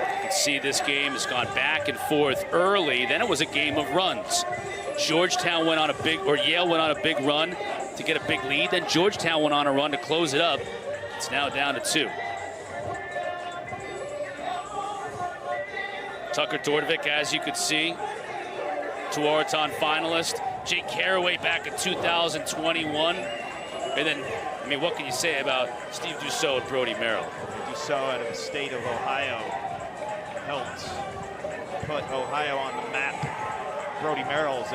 You can see this game has gone back and forth early. Then it was a game of runs. Georgetown went on a big, or Yale went on a big run to get a big lead. Then Georgetown went on a run to close it up. It's now down to 2. Tucker Dordevic, as you could see, Tewaaraton finalist. Jake Carraway back in 2021. And then, I mean, what can you say about Steve Dussault and Brody Merrill? Dussault out of the state of Ohio helped put Ohio on the map. Brody Merrill is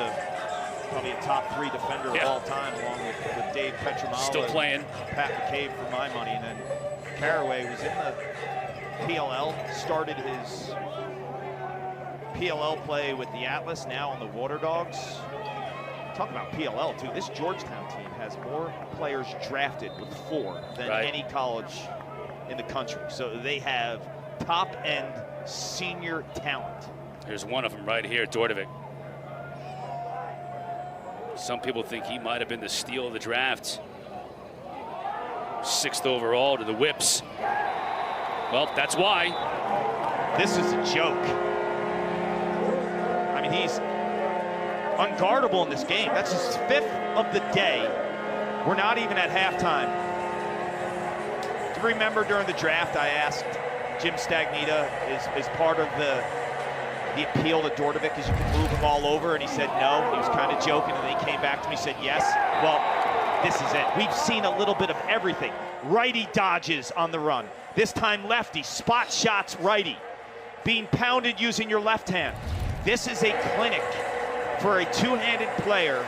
probably a top 3 defender of all time, along with Dave Petramala. Still playing. Pat McCabe for my money. And then Carraway was in the PLL, started his PLL play with the Atlas, now on the Water Dogs. Talk about PLL, too. This Georgetown team has more players drafted with 4 than any college in the country. So they have top-end senior talent. Here's one of them right here, Dordevic. Some people think he might have been the steal of the draft. 6th overall to the Whips. Well, that's why. This is a joke. I mean, he's unguardable in this game. That's his 5th of the day. We're not even at halftime. Do you remember during the draft I asked Jim Stagnita, is part of the appeal to Dordevic is you can move him all over, and he said no. He was kind of joking, and then he came back to me and said yes. Well, this is it. We've seen a little bit of everything. Righty dodges on the run. This time lefty, spot shots righty. Being pounded using your left hand. This is a clinic for a two-handed player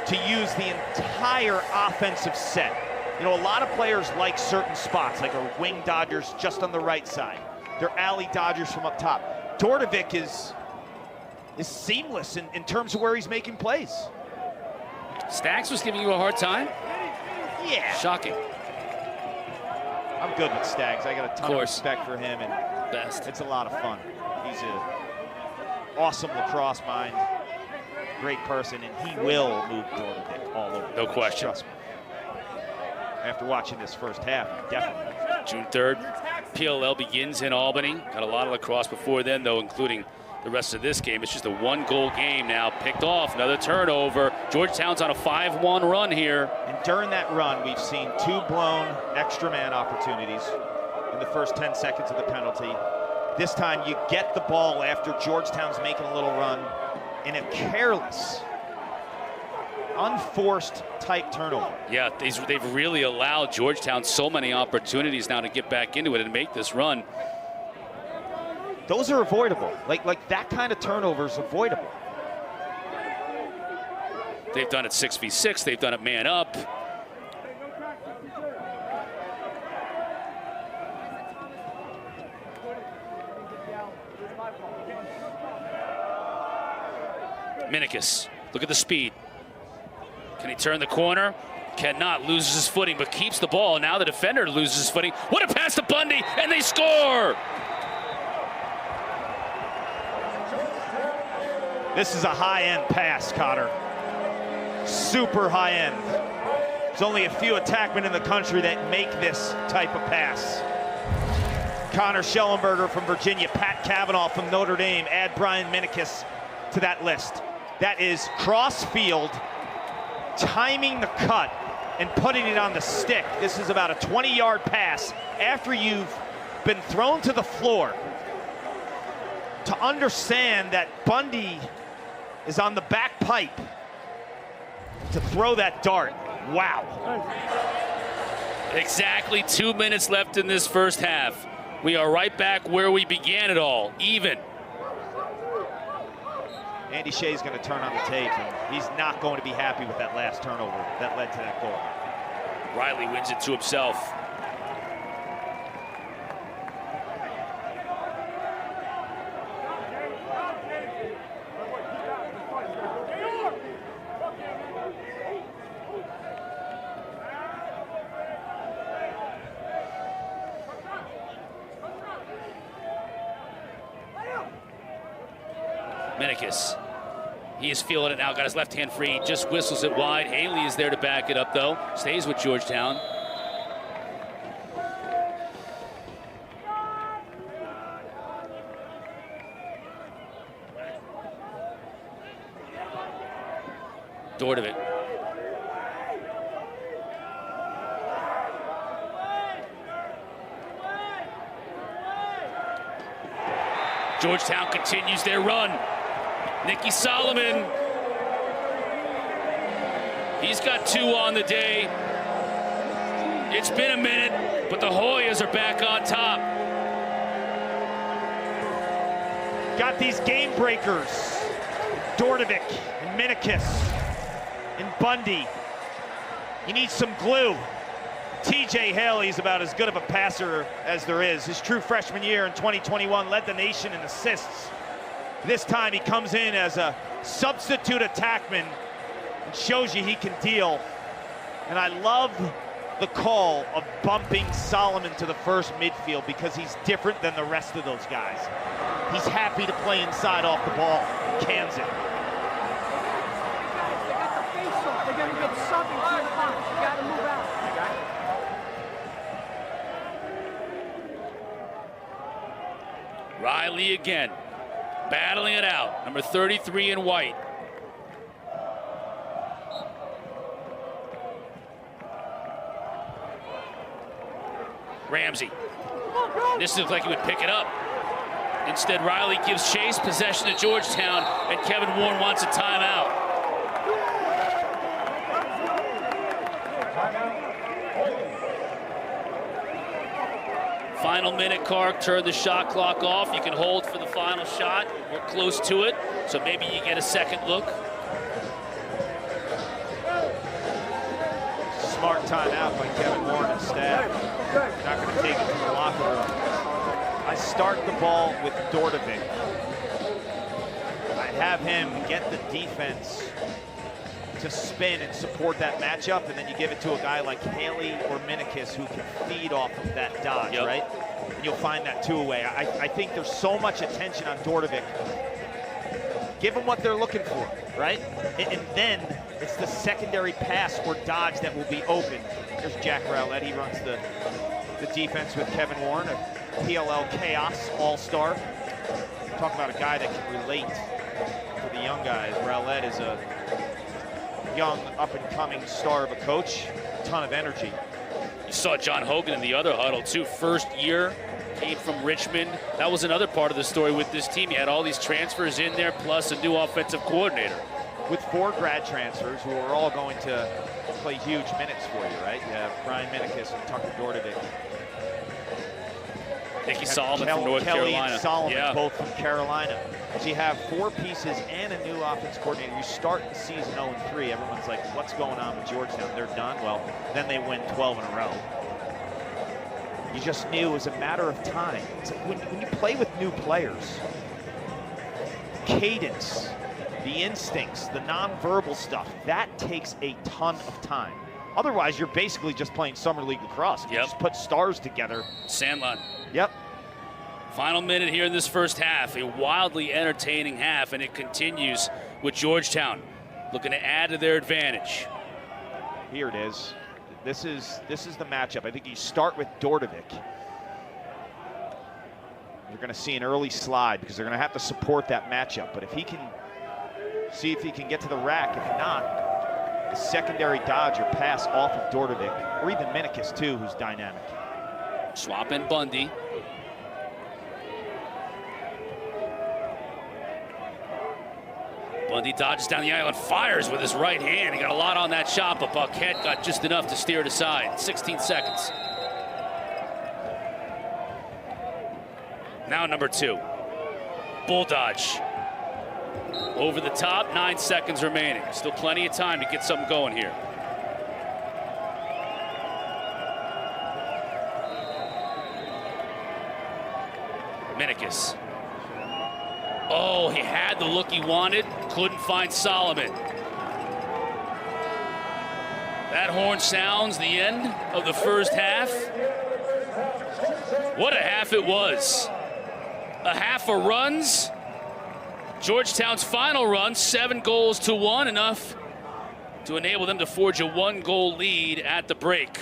to use the entire offensive set. You know, a lot of players like certain spots, like our wing dodgers just on the right side. They're alley dodgers from up top. Dordevic is seamless in terms of where he's making plays. Stacks was giving you a hard time? Yeah. Shocking. I'm good with Staggs. I got a ton of respect for him, and best. It's a lot of fun. He's an awesome lacrosse mind, great person, and he will move Dordevic all over. No question. Trust me. After watching this first half, definitely. June 3rd, PLL begins in Albany. Got a lot of lacrosse before then, though, including the rest of this game. It's just a 1-goal game now. Picked off, another turnover. Georgetown's on a 5-1 run here. And during that run, we've seen 2 blown extra man opportunities in the first 10 seconds of the penalty. This time you get the ball after Georgetown's making a little run in a careless, unforced type turnover. Yeah, they've really allowed Georgetown so many opportunities now to get back into it and make this run. Those are avoidable. Like that kind of turnover is avoidable. They've done it 6v6. They've done it man up. Minikis, look at the speed. Can he turn the corner? Cannot, loses his footing, but keeps the ball. Now the defender loses his footing. What a pass to Bundy, and they score! This is a high-end pass, Cotter. Super high-end. There's only a few attackmen in the country that make this type of pass. Connor Schellenberger from Virginia, Pat Cavanaugh from Notre Dame, add Brian Minikis to that list. That is cross-field, timing the cut, and putting it on the stick. This is about a 20-yard pass after you've been thrown to the floor. To understand that Bundy is on the back pipe to throw that dart. Wow. Exactly 2 minutes left in this first half. We are right back where we began it all, even. Andy Shea's going to turn on the tape, and he's not going to be happy with that last turnover that led to that goal. Riley wins it to himself. Minikis. He is feeling it now, got his left hand free, just whistles it wide. Haley is there to back it up though, stays with Georgetown. Dordovic. Georgetown continues their run. Nicky Solomon, he's got 2 on the day. It's been a minute, but the Hoyas are back on top. Got these game breakers. Dordovic and Minikis and Bundy. You need some glue. TJ Haley's about as good of a passer as there is. His true freshman year in 2021 led the nation in assists. This time he comes in as a substitute attackman and shows you he can deal. And I love the call of bumping Solomon to the first midfield because he's different than the rest of those guys. He's happy to play inside off the ball, cans it. They got the face off. They're going to get subbing to the box. You got to move out. Riley again, battling it out. Number 33 in white. Ramsey. This looks like he would pick it up. Instead, Riley gives Chase possession to Georgetown, and Kevin Warren wants a timeout. Final minute, Carc, turn the shot clock off. You can hold for the final shot. We're close to it, so maybe you get a second look. Smart timeout by Kevin Warren and staff. Not going to take it to the locker room. I start the ball with Dordovic. I have him get the defense to spin and support that matchup, and then you give it to a guy like Haley or Minikis who can feed off of that dodge, right? And you'll find that two-way. I think there's so much attention on Dordovic. Give them what they're looking for, right? And then it's the secondary pass or dodge that will be open. There's Jack Rowlett. He runs the defense with Kevin Warren, a PLL Chaos all-star. Talk about a guy that can relate to the young guys. Rowlett is a young, up-and-coming star of a coach, a ton of energy. You saw John Hogan in the other huddle too. First year, came from Richmond. That was another part of the story with this team. You had all these transfers in there, plus a new offensive coordinator. With 4 grad transfers who are all going to play huge minutes for you, right? You have Brian Minikis and Tucker Dordovic. Nicky Solomon from North Carolina. And Solomon, both from Carolina. So you have 4 pieces and a new offense coordinator. You start the season 0-3. Everyone's like, what's going on with Georgetown? They're done. Well, then they win 12 in a row. You just knew it was a matter of time. It's like when you play with new players, cadence, the instincts, the nonverbal stuff, that takes a ton of time. Otherwise, you're basically just playing Summer League lacrosse. You just put stars together. Sandlot. Yep. Final minute here in this first half. A wildly entertaining half, and it continues with Georgetown looking to add to their advantage. Here it is. This is the matchup. I think you start with Dordovic. You're going to see an early slide because they're going to have to support that matchup. But if he can see if he can get to the rack, if not, a secondary dodge or pass off of Dordovic, or even Minikis too, who's dynamic. Swap in Bundy. Bundy dodges down the aisle and fires with his right hand. He got a lot on that shot, but Buckhead got just enough to steer it aside. 16 seconds. Now number 2. Bull dodge. Over the top, 9 seconds remaining. Still plenty of time to get something going here. Minikis. Oh, he had the look he wanted, couldn't find Solomon. That horn sounds the end of the first half. What a half it was. A half of runs. Georgetown's final run, 7 goals to 1, enough to enable them to forge a 1-goal lead at the break.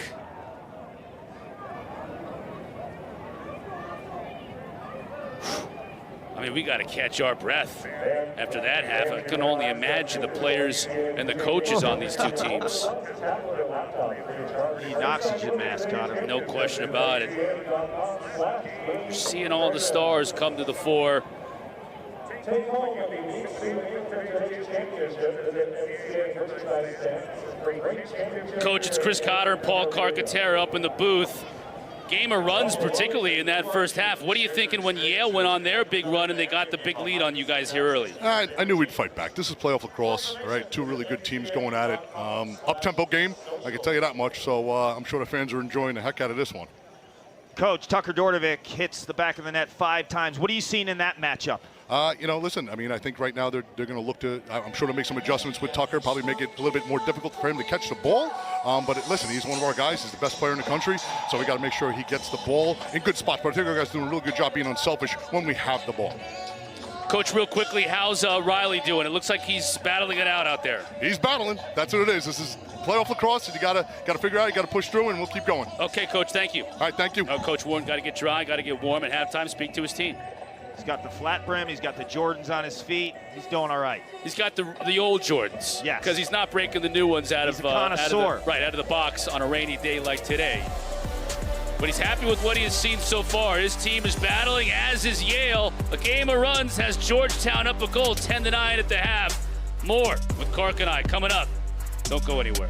I mean, we got to catch our breath after that half. I can only imagine the players and the coaches on these two teams. Need an oxygen mask, Cotter. No question about it. You're seeing all the stars come to the fore. Coach, it's Chris Cotter and Paul Carcaterra up in the booth. Game of runs, particularly in that first half. What are you thinking when Yale went on their big run and they got the big lead on you guys here early? I knew we'd fight back. This is playoff lacrosse, all right? 2 really good teams going at it. Up-tempo game, I can tell you that much. So I'm sure the fans are enjoying the heck out of this one. Coach, Tucker Dordovic hits the back of the net 5 times. What are you seeing in that matchup? You know, listen, I mean, I think right now they're going to look to, I'm sure to make some adjustments with Tucker, probably make it a little bit more difficult for him to catch the ball. Listen, he's one of our guys. He's the best player in the country, so we got to make sure he gets the ball in good spots. But I think our guys doing a really good job being unselfish when we have the ball. Coach, real quickly, how's Riley doing? It looks like he's battling it out there. He's battling. That's what it is. This is playoff lacrosse. You got to figure out. You got to push through, and we'll keep going. Okay, Coach. Thank you. All right, thank you. Coach Warren got to get dry, got to get warm at halftime. Speak to his team. He's got the flat brim. He's got the Jordans on his feet. He's doing all right. He's got the old Jordans. Yes. Because he's not breaking the new ones out of the box on a rainy day like today. But he's happy with what he has seen so far. His team is battling, as is Yale. A game of runs has Georgetown up a goal, 10-9 at the half. More with 𝐶𝐚𝐜𝐫 coming up. Don't go anywhere.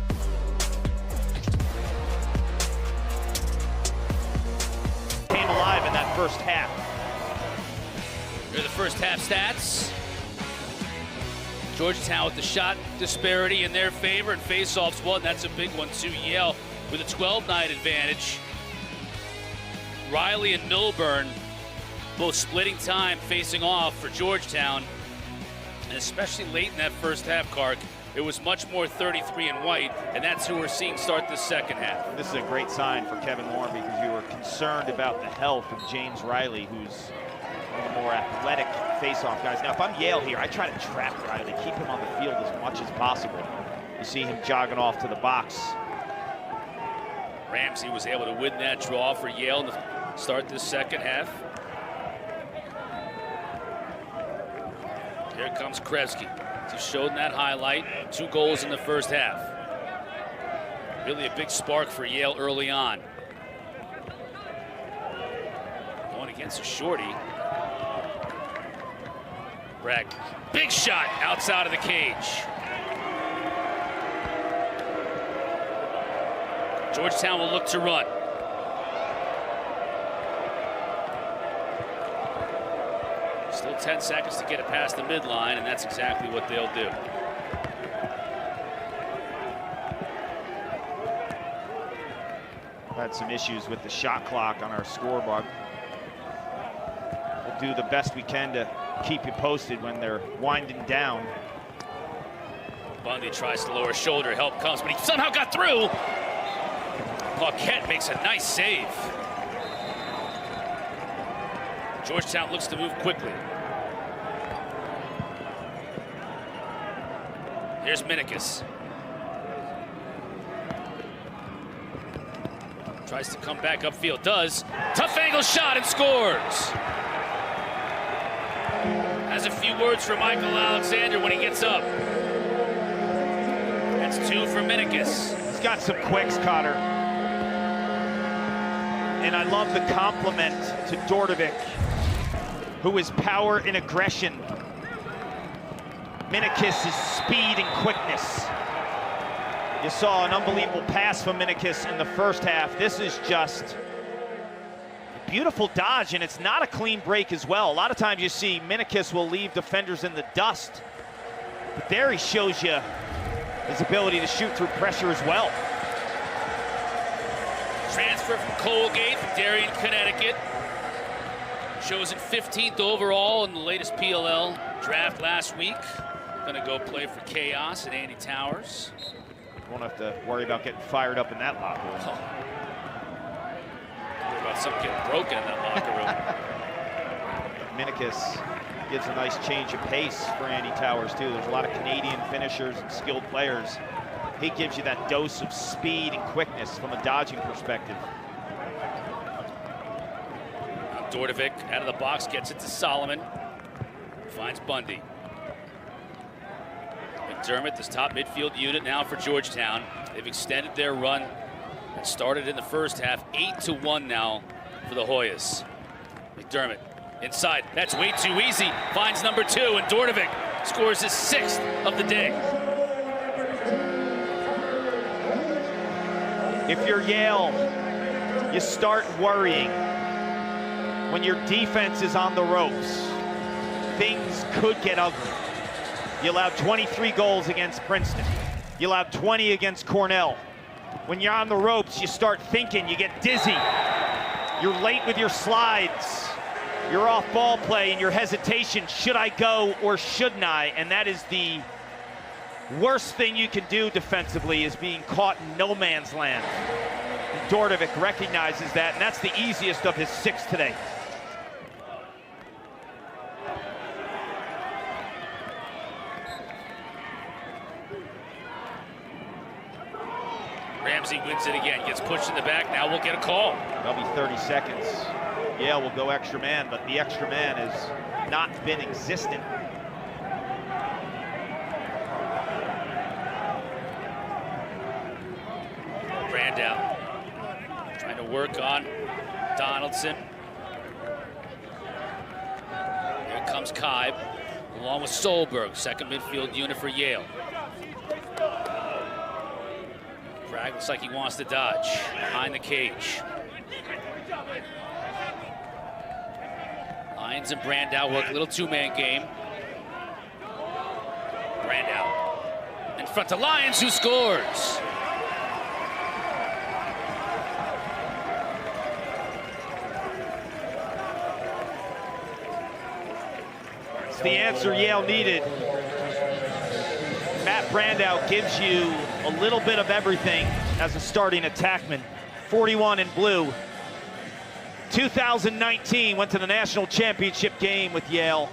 Came alive in that first half. Here are the first half stats. Georgetown with the shot disparity in their favor, and face-offs won. That's a big one too. Yale with a 12-9 advantage. Riley and Milburn both splitting time facing off for Georgetown. And especially late in that first half, Kark, it was much more 33 and white, and that's who we're seeing start the second half. This is a great sign for Kevin Warren because you were concerned about the health of James Riley, who's one of the more athletic face-off guys. Now, if I'm Yale here, I try to trap Riley, keep him on the field as much as possible. You see him jogging off to the box. Ramsey was able to win that draw for Yale to start this second half. Here comes Krevsky. He showed in that highlight. 2 goals in the first half. Really a big spark for Yale early on. Going against a shorty. Bragg, big shot outside of the cage. Georgetown will look to run. Still 10 seconds to get it past the midline, and that's exactly what they'll do. Had some issues with the shot clock on our scoreboard. We'll do the best we can to keep you posted when they're winding down. Bundy tries to lower his shoulder. Help comes, but he somehow got through. 𝐂𝐻𝐾𝐀 makes a nice save. Georgetown looks to move quickly. Here's 𝐿. Tries to come back upfield, does. Tough angle shot and scores. Has a few words for Michael Alexander when he gets up. That's 2 for 𝐿. He's got some quicks, Cotter. And I love the compliment to Đorđević, who is power and aggression. 𝐿 is speed and quickness. You saw an unbelievable pass from 𝐿 in the first half. This is just a beautiful dodge, and it's not a clean break as well. A lot of times you see 𝐿 will leave defenders in the dust, but there he shows you his ability to shoot through pressure as well. Transfer from Colgate from Darien, Connecticut. Chosen 15th overall in the latest PLL draft last week. Gonna go play for Chaos at Andy Towers. Won't have to worry about getting fired up in that locker room. Oh. Worry about something getting broken in that locker room. 𝐿 gives a nice change of pace for Andy Towers too. There's a lot of Canadian finishers and skilled players. He gives you that dose of speed and quickness from a dodging perspective. Đorđević out of the box, gets it to Solomon. Finds Bundy. McDermott, this top midfield unit now for Georgetown. They've extended their run and started in the first half. 8-1 now for the Hoyas. McDermott inside. That's way too easy. Finds number 2, and Đorđević scores his 6th of the day. If you're Yale, you start worrying when your defense is on the ropes. Things could get ugly. You allowed 23 goals against Princeton. You allowed 20 against Cornell. When you're on the ropes, you start thinking, you get dizzy. You're late with your slides. You're off ball play and your hesitation, should I go or shouldn't I? And that is the worst thing you can do defensively, is being caught in no man's land. And Đorđević recognizes that, and that's the easiest of his 6 today. Ramsey wins it again, gets pushed in the back. Now we'll get a call. That'll be 30 seconds. Yale will go extra man, but the extra man has not been existent. Brandau trying to work on Donaldson. Here comes 𝐿𝐾𝐿 along with Solberg, second midfield unit for Yale. Bragg looks like he wants to dodge behind the cage. Lyons and Brandau work a little 2-man game. Brandau in front to Lyons, who scores. It's the answer Yale needed. Matt Brandau gives you a little bit of everything as a starting attackman. 41 in blue. 2019 went to the national championship game with Yale.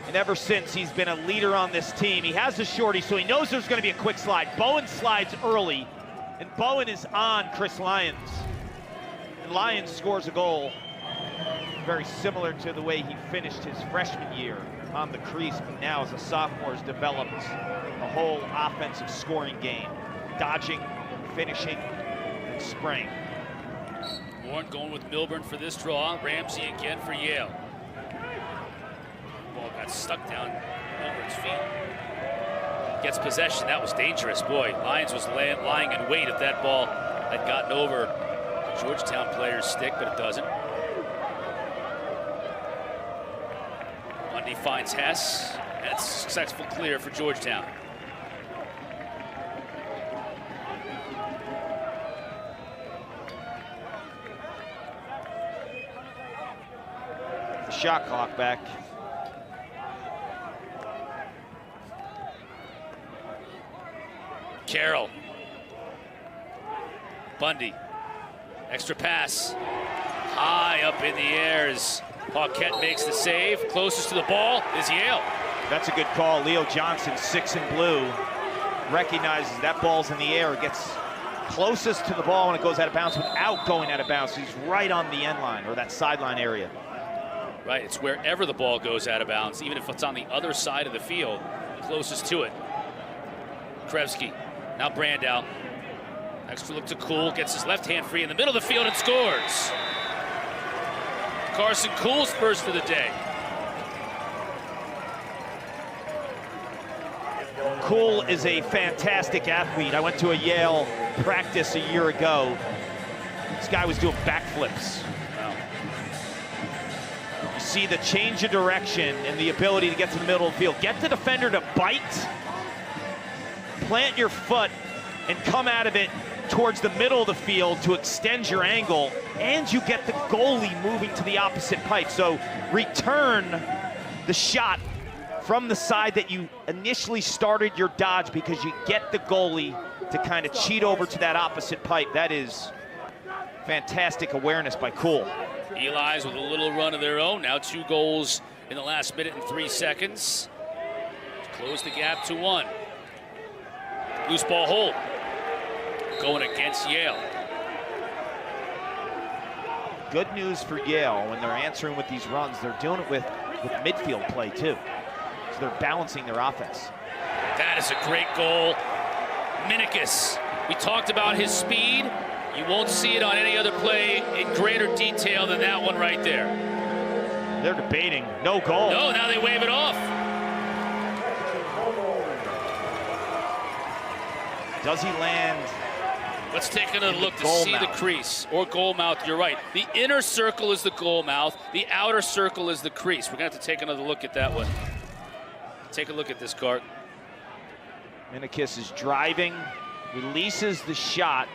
And ever since, he's been a leader on this team. He has the shorty, so he knows there's going to be a quick slide. Bowen slides early, and Bowen is on Chris Lyons. And Lyons scores a goal very similar to the way he finished his freshman year on the crease, but now as a sophomore has developed a whole offensive scoring game. Dodging, finishing, and spraying. Warren going with Milburn for this draw. Ramsey again for Yale. Ball got stuck down Milburn's feet. Gets possession. That was dangerous. Boy, Lyons was lying in wait if that ball had gotten over a Georgetown player's stick, but it doesn't. Bundy finds Hess, and it's a successful clear for Georgetown. Shot clock back. Carroll. Bundy. Extra pass. High up in the air as Paquette makes the save. Closest to the ball is Yale. That's a good call. Leo Johnson, 6 in blue, recognizes that ball's in the air, gets closest to the ball when it goes out of bounds without going out of bounds. He's right on the end line or that sideline area. Right, it's wherever the ball goes out of bounds, even if it's on the other side of the field, closest to it. Krevsky, now Brandow. Extra look to Cool, gets his left hand free in the middle of the field and scores. Carson Cool's first for the day. Cool is a fantastic athlete. I went to a Yale practice a year ago. This guy was doing backflips. Wow. You see the change of direction and the ability to get to the middle of the field. Get the defender to bite, plant your foot, and come out of it towards the middle of the field to extend your angle, and you get the goalie moving to the opposite pipe. So return the shot from the side that you initially started your dodge because you get the goalie to kind of cheat over to that opposite pipe. That is fantastic awareness by Cool. Eli's with a little run of their own. Now 2 goals in the last minute and 3 seconds. Close the gap to 1. Loose ball hold. Going against Yale. Good news for Yale when they're answering with these runs. They're doing it with midfield play too. So they're balancing their offense. That is a great goal. Minikis, we talked about his speed. You won't see it on any other play in greater detail than that one right there. They're debating no goal. No, now they wave it off. Does he land? Let's take another look to see the crease or goal mouth. You're right. The inner circle is the goal mouth. The outer circle is the crease. We're going to have to take another look at that one. Take a look at this, Cart. Minikis is driving, releases the shot,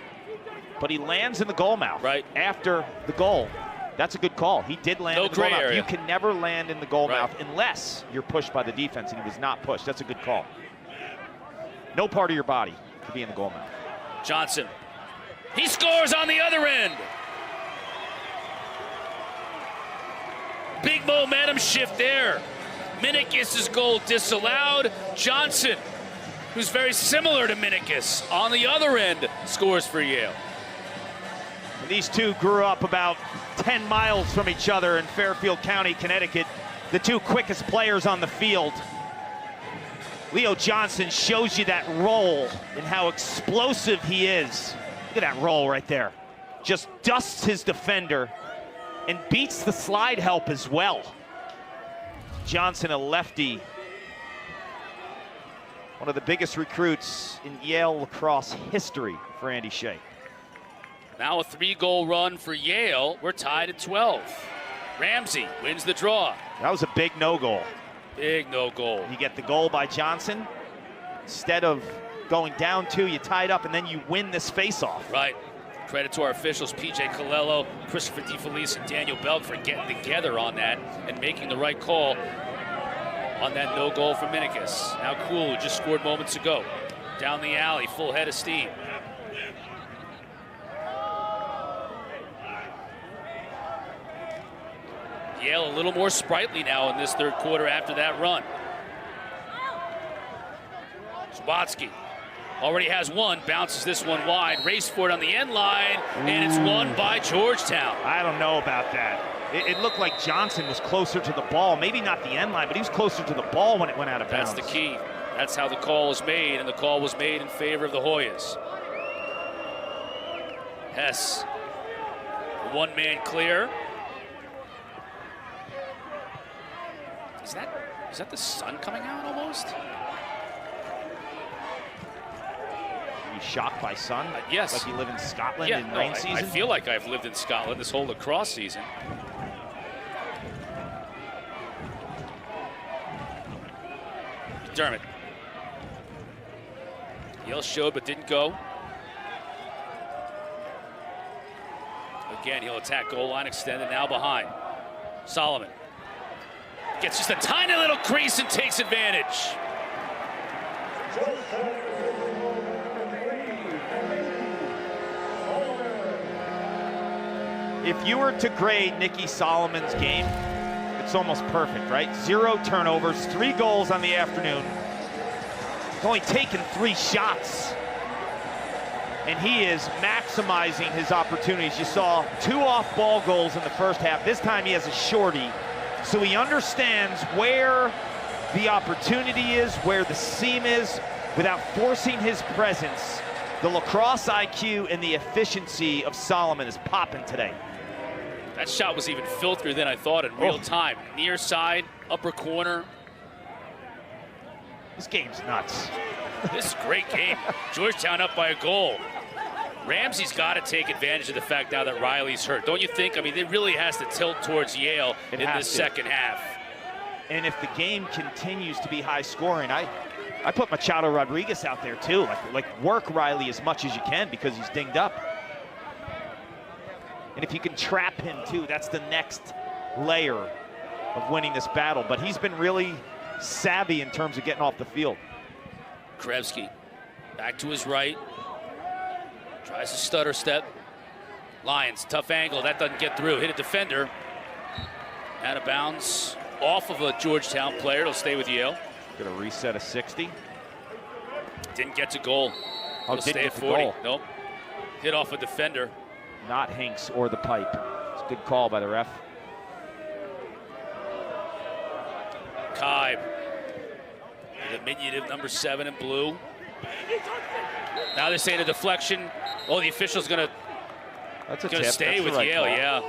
but he lands in the goal mouth right after the goal. That's a good call. He did land in the goal mouth. You can never land in the goal mouth unless you're pushed by the defense, and he was not pushed. That's a good call. No part of your body could be in the goal mouth. Johnson. He scores on the other end. Big momentum shift there. Minikis' goal disallowed. Johnson, who's very similar to Minikis, on the other end, scores for Yale. And these two grew up about 10 miles from each other in Fairfield County, Connecticut. The 2 quickest players on the field. Leo Johnson shows you that roll and how explosive he is. Look at that roll right there. Just dusts his defender and beats the slide help as well. Johnson, a lefty. One of the biggest recruits in Yale lacrosse history for Andy Shea. Now a 3-goal run for Yale. We're tied at 12. Ramsey wins the draw. That was a big no goal. Big no goal. You get the goal by Johnson. Instead of going down 2, you tie it up, and then you win this face-off. Right. Credit to our officials, PJ Colello, Christopher DeFelice, and Daniel Belk for getting together on that and making the right call on that no goal for Minikis. Now Cool, who just scored moments ago. Down the alley, full head of steam. Yale a little more sprightly now in this 3rd quarter after that run. Zwatsky already has 1, bounces this one wide, race for it on the end line, and it's won by Georgetown. I don't know about that. It looked like Johnson was closer to the ball, maybe not the end line, but he was closer to the ball when it went out of bounds. That's the key. That's how the call was made, and the call was made in favor of the Hoyas. Hess, 1-man clear. Is that the sun coming out almost? Are you shocked by sun? Yes. Like you live in Scotland in rain season? I feel like I've lived in Scotland this whole lacrosse season. McDermott. Yale showed but didn't go. Again, he'll attack goal line, extended, now behind. Solomon. Gets just a tiny little crease and takes advantage. If you were to grade Nikki Solomon's game, it's almost perfect, right? 0 turnovers, 3 goals on the afternoon. He's only taken 3 shots. And he is maximizing his opportunities. You saw 2 off-ball goals in the first half. This time he has a shorty. So he understands where the opportunity is, where the seam is, without forcing his presence. The lacrosse IQ and the efficiency of Solomon is popping today. That shot was even filthier than I thought in real time. Near side, upper corner. This game's nuts. This is a great game. Georgetown up by a goal. Ramsey's got to take advantage of the fact now that Riley's hurt. Don't you think? I mean, it really has to tilt towards Yale in the second half. And if the game continues to be high scoring, I put Machado Rodriguez out there too. Like work Riley as much as you can because he's dinged up. And if you can trap him too, that's the next layer of winning this battle. But he's been really savvy in terms of getting off the field. Krevsky back to his right. Tries to stutter step. Lyons, tough angle. That doesn't get through. Hit a defender. Out of bounds. Off of a Georgetown player. It'll stay with Yale. Gonna reset a 60. Didn't get to goal. Oh, It'll didn't stay get at to 40. goal. Nope. Hit off a defender. Not Hinks or the pipe. It's a good call by the ref. 𝐿𝐸. The diminutive number 7 in blue. Now they're saying a deflection. Oh, the official's gonna stay with Yale, yeah.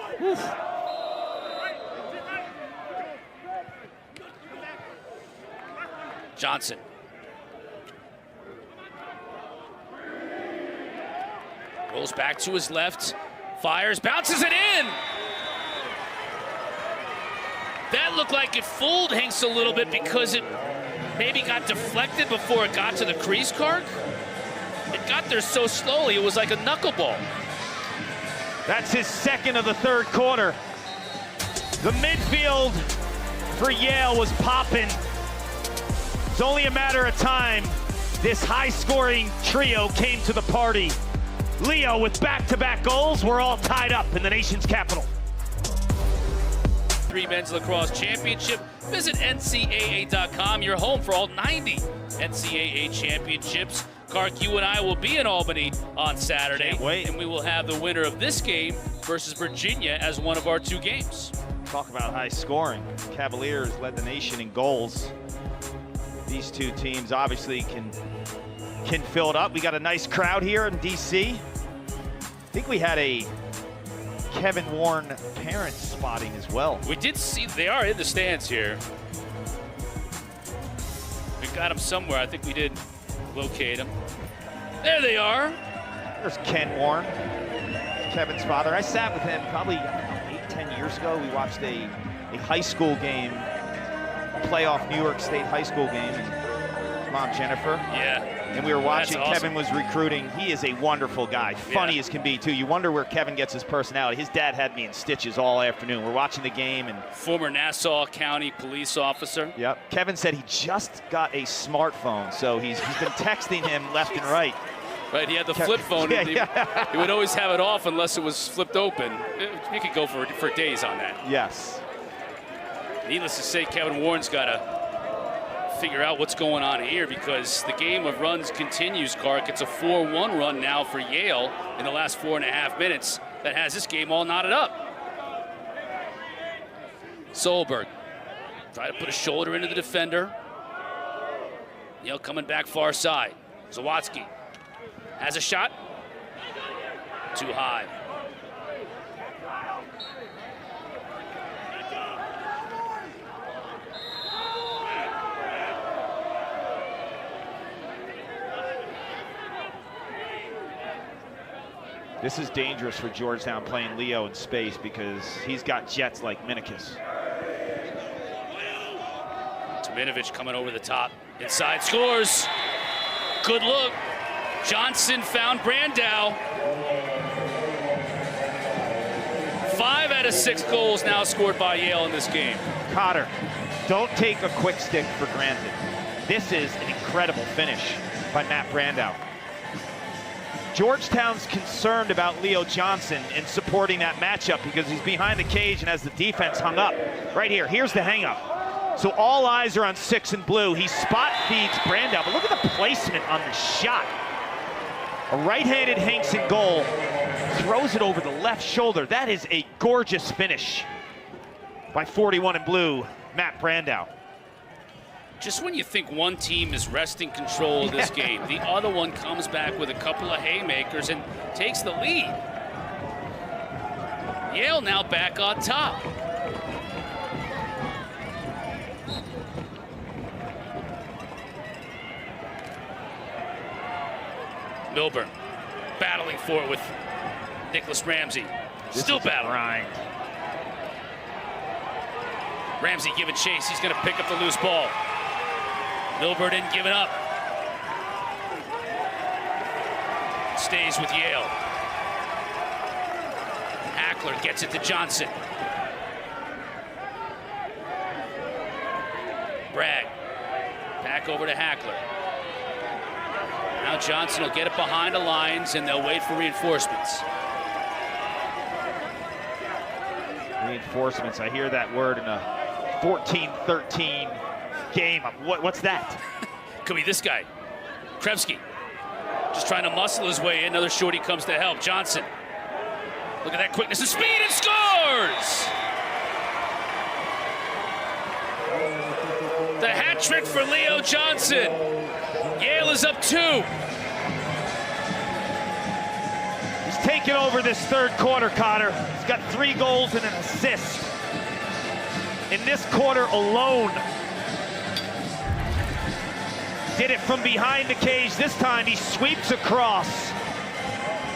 Johnson. Rolls back to his left. Fires, bounces it in! That looked like it fooled Hinks a little bit because it maybe got deflected before it got to the crease card. It got there so slowly, it was like a knuckleball. That's his second of the third quarter. The midfield for Yale was popping. It's only a matter of time. This high-scoring trio came to the party. Leo with back-to-back goals. We're all tied up in the nation's capital. 3 men's lacrosse championship. Visit NCAA.com, your home for all 90 NCAA championships. Kark, you and I will be in Albany on Saturday. Can't wait. And we will have the winner of this game versus Virginia as one of our 2 games. Talk about high scoring. Cavaliers led the nation in goals. These 2 teams obviously can fill it up. We got a nice crowd here in DC. I think we had a Kevin Warren parent spotting as well. We did see, they are in the stands here. We got them somewhere. I think we did locate them. There they are. There's Ken Warren, Kevin's father. I sat with him probably 8-10 years ago. We watched a high school game, a playoff New York State high school game, and Mom Jennifer. Yeah. And we were watching. That's awesome. Kevin was recruiting. He is a wonderful guy, funny as can be too. You wonder where Kevin gets his personality. His dad had me in stitches all afternoon. We're watching the game and former Nassau County police officer. Yep. Kevin said he just got a smartphone, so he's been texting him left and right. Right, he had the flip phone. He would always have it off unless it was flipped open. You could go for days on that. Yes. Needless to say, Kevin Warren's got to figure out what's going on here because the game of runs continues, Kark. It's a 4-1 run now for Yale in the last 4.5 minutes that has this game all knotted up. Solberg try to put a shoulder into the defender. Yale coming back far side. Zawadzki has a shot. Too high. This is dangerous for Georgetown playing Leo in space because he's got jets like Minikis. Tominovic coming over the top. Inside scores. Good look. Johnson found Brandow. 5 out of 6 goals now scored by Yale in this game. Cotter, don't take a quick stick for granted. This is an incredible finish by Matt Brandow. Georgetown's concerned about Leo Johnson and supporting that matchup because he's behind the cage and has the defense hung up. Right here, here's the hang up. So all eyes are on 6 and blue. He spot feeds Brandau, but look at the placement on the shot. A right-handed Hanks in goal, throws it over the left shoulder. That is a gorgeous finish by 41 in blue, Matt Brandau. Just when you think one team is wresting control of this game, the other one comes back with a couple of haymakers and takes the lead. Yale now back on top. Milburn battling for it with Nicholas Ramsey. Still battling. Ramsey giving chase. He's going to pick up the loose ball. Milburn didn't give it up. Stays with Yale. Hackler gets it to Johnson. Bragg. Back over to Hackler. Now Johnson will get it behind the lines and they'll wait for reinforcements. Reinforcements, I hear that word in a 14-13 game. What's that? Could be this guy, Krevsky. Just trying to muscle his way in. Another shorty comes to help. Johnson. Look at that quickness and speed and scores! The hat trick for Leo Johnson. Yale is up 2. He's taken over this third quarter, Cotter. He's got 3 goals and an assist. In this quarter alone. Did it from behind the cage. This time he sweeps across.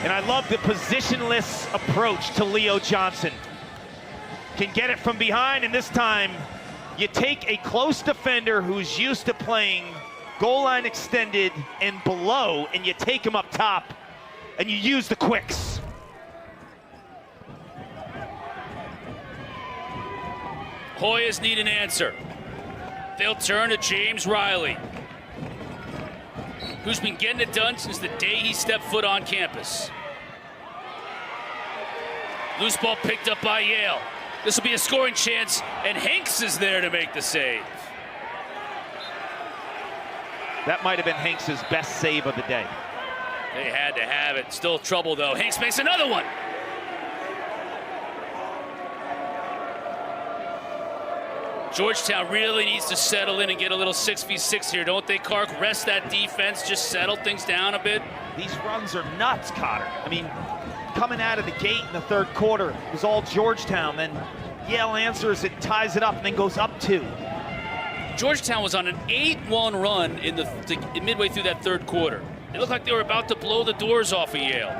And I love the positionless approach to Leo Johnson. Can get it from behind, and this time you take a close defender who's used to playing goal line extended and below, and you take him up top, and you use the quicks. Hoyas need an answer. They'll turn to James Riley, who's been getting it done since the day he stepped foot on campus. Loose ball picked up by Yale. This will be a scoring chance, and Hanks is there to make the save. That might have been Hanks' best save of the day. They had to have it. Still trouble, though. Hanks makes another one. Georgetown really needs to settle in and get a little 6v6 here, don't they, Kark? Rest that defense, just settle things down a bit. These runs are nuts, Cotter. I mean, coming out of the gate in the third quarter, it was all Georgetown. Then Yale answers it, ties it up, and then goes up 2. Georgetown was on an 8-1 run in midway through that third quarter. It looked like they were about to blow the doors off of Yale.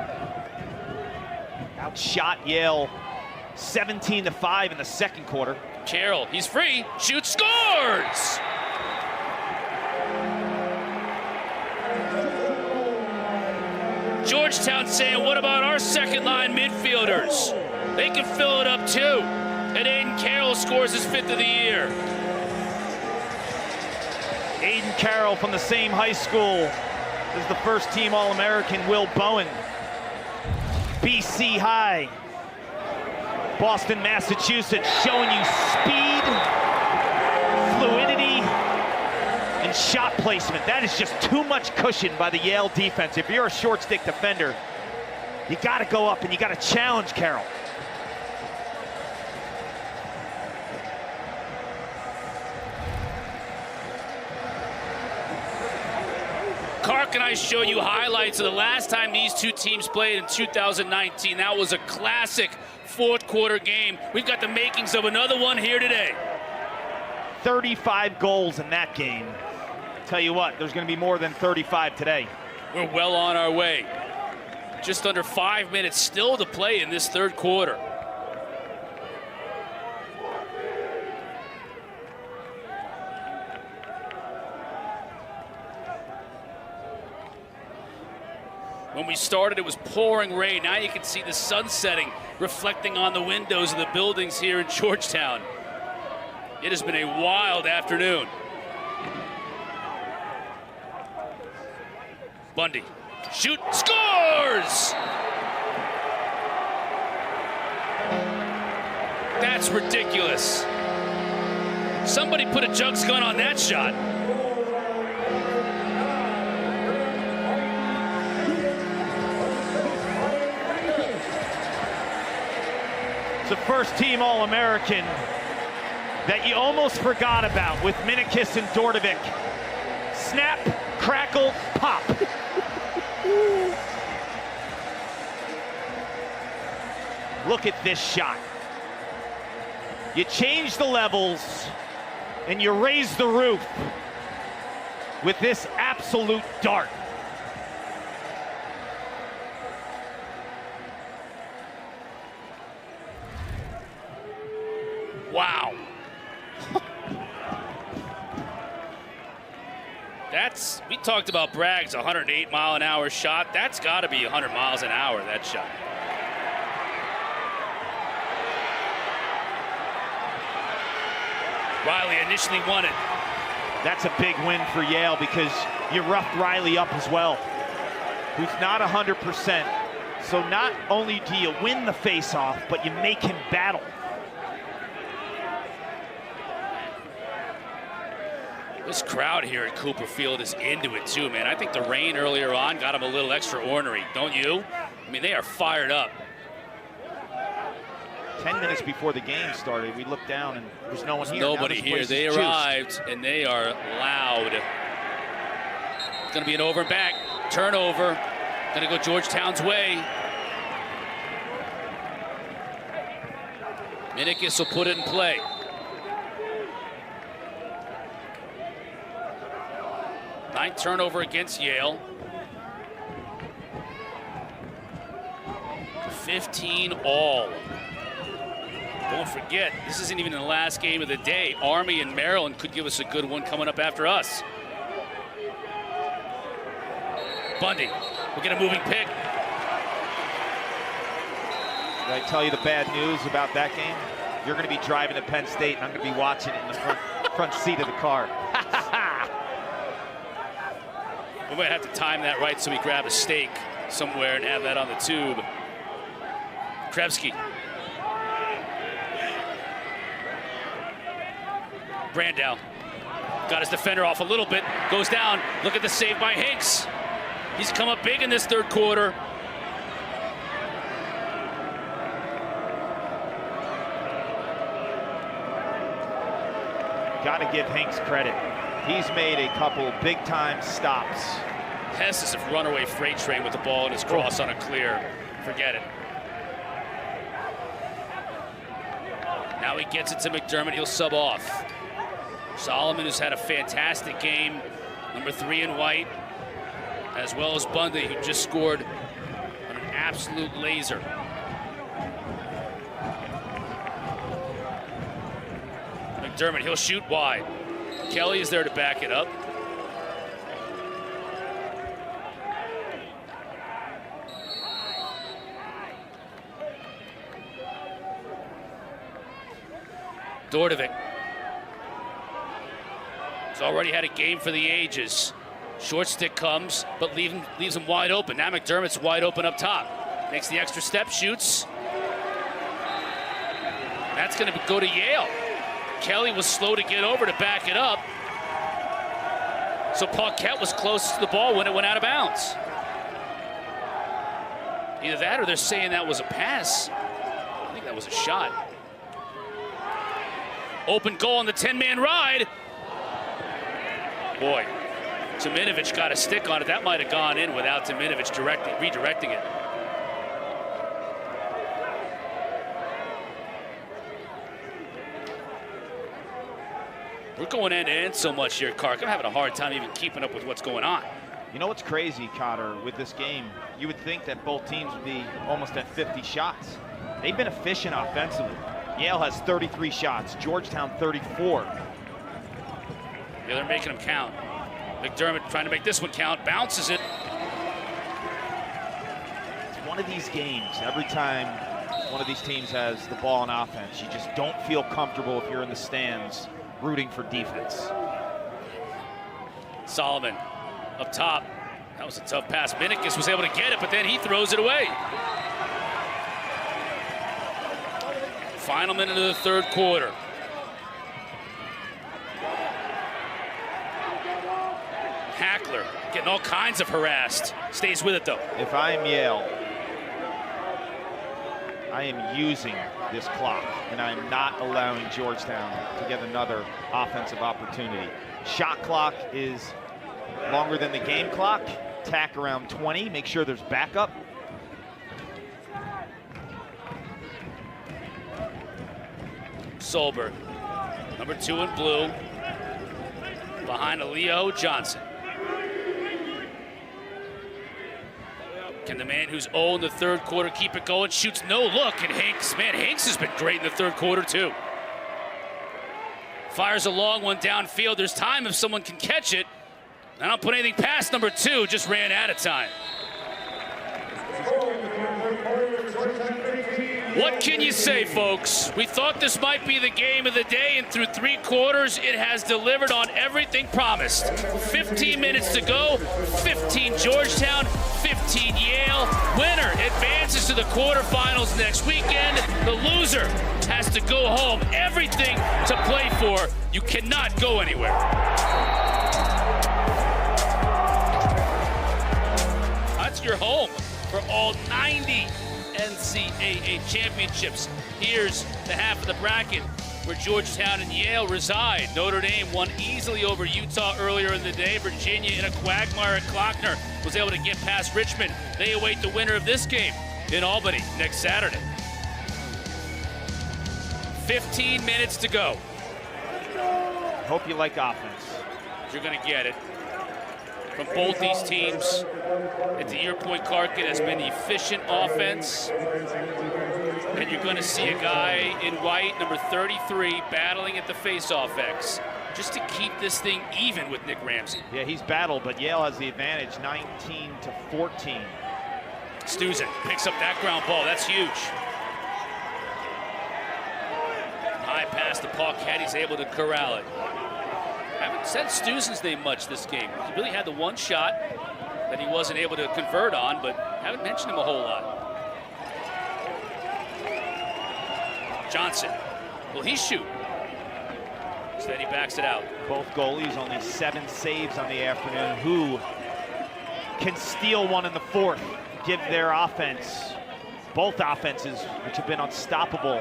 Outshot Yale 17-5 in the second quarter. Carroll, he's free, shoots, scores! Georgetown saying, what about our second line midfielders? They can fill it up too. And Aiden Carroll scores his 5th of the year. Aiden Carroll from the same high school as the first team All-American Will Bowen. BC High. Boston, Massachusetts, showing you speed, fluidity, and shot placement. That is just too much cushion by the Yale defense. If you're a short stick defender, you got to go up and you got to challenge Carroll. Kark and I show you highlights of the last time these two teams played in 2019. That was a classic fourth quarter game. We've got the makings of another one here today. 35 goals in that game. Tell you what, there's going to be more than 35 today. We're well on our way. Just under 5 minutes still to play in this third quarter. When we started, it was pouring rain. Now you can see the sun setting, reflecting on the windows of the buildings here in Georgetown. It has been a wild afternoon. Bundy Shoot, scores! That's ridiculous. Somebody put a jugs gun on that shot. It's a first-team All-American that you almost forgot about with Minikis and Dordovic. Snap, crackle, pop. Look at this shot. You change the levels and you raise the roof with this absolute dart. Wow. We talked about Bragg's 108-mile-an-hour shot. That's got to be 100 miles an hour, that shot. Riley initially won it. That's a big win for Yale because you roughed Riley up as well, who's not 100%. So not only do you win the face-off, but you make him battle. This crowd here at Cooper Field is into it too, man. I think the rain earlier on got them a little extra ornery, don't you? I mean, they are fired up. 10 minutes before the game started, we looked down and there's no one here. Nobody here. They arrived and they are loud. It's going to be an over and back. Turnover. Going to go Georgetown's way. Minikis will put it in play. Ninth turnover against Yale. 15 all. Don't forget, this isn't even the last game of the day. Army and Maryland could give us a good one coming up after us. Bundy will get a moving pick. Did I tell you the bad news about that game? You're going to be driving to Penn State and I'm going to be watching it in the front seat of the car. We might have to time that right so we grab a steak somewhere and have that on the tube. Krebsky. Brandow got his defender off a little bit, goes down. Look at the save by Hinks. He's come up big in this third quarter. Got to give Hinks credit. He's made a couple big-time stops. Hess is a runaway freight train with the ball in his cross on a clear. Forget it. Now he gets it to McDermott. He'll sub off. Solomon has had a fantastic game. Number 3 in white. As well as Bundy, who just scored on an absolute laser. McDermott, he'll shoot wide. Kelly is there to back it up. Dordovic. He's already had a game for the ages. Short stick comes, but leaves him wide open. Now McDermott's wide open up top. Makes the extra step, shoots. That's going to go to Yale. Kelly was slow to get over to back it up. So Paquette was closest to the ball when it went out of bounds. Either that or they're saying that was a pass. I think that was a shot. Open goal on the 10-man ride. Boy, Tominovic got a stick on it. That might have gone in without Tominovic redirecting it. We're going end to end so much here, Kark. I'm having a hard time even keeping up with what's going on. You know what's crazy, Cotter, with this game? You would think that both teams would be almost at 50 shots. They've been efficient offensively. Yale has 33 shots, Georgetown 34. Yeah, they're making them count. McDermott trying to make this one count, bounces it. It's one of these games, every time one of these teams has the ball on offense, you just don't feel comfortable if you're in the stands rooting for defense. Solomon up top, That was a tough pass. 𝐿𝐼𝐻𝐾 was able to get it, but then he throws it away. Final minute of the third quarter. Hackler getting all kinds of harassed. Stays with it, though. If I'm Yale, I am using this clock, and I'm not allowing Georgetown to get another offensive opportunity. Shot clock is longer than the game clock. Tack around 20. Make sure there's backup. Solberg, number 2 in blue, behind Leo Johnson. Can the man who's 0 in the third quarter keep it going? Shoots no look, and 𝐻𝐾, man, 𝐻𝐾 has been great in the third quarter too. Fires a long one downfield. There's time if someone can catch it. I don't put anything past number 2, just ran out of time. What can you say, folks? We thought this might be the game of the day, and through 3 quarters, it has delivered on everything promised. 15 minutes to go, 15 Georgetown, 15 Yale. Winner advances to the quarterfinals next weekend. The loser has to go home. Everything to play for. You cannot go anywhere. That's your home for all 90 NCAA championships. Here's the half of the bracket where Georgetown and Yale reside. Notre Dame won easily over Utah earlier in the day. Virginia, in a quagmire at Klockner, was able to get past Richmond. They await the winner of this game in Albany next Saturday. 15 minutes to go. Hope you like offense. You're going to get it from both these teams. At the point, Carcaterra has been efficient offense. And you're going to see a guy in white, number 33, battling at the face-off X, just to keep this thing even with Nick Ramsey. Yeah, he's battled, but Yale has the advantage, 19-14. Stuzen picks up that ground ball. That's huge. High pass to Paquette. He's able to corral it. Haven't said Stuzen's name much this game. He really had the one shot that he wasn't able to convert on, but haven't mentioned him a whole lot. Johnson, will he shoot? Instead, he backs it out. Both goalies only 7 saves on the afternoon. Who can steal one in the fourth, give their offense, both offenses, which have been unstoppable.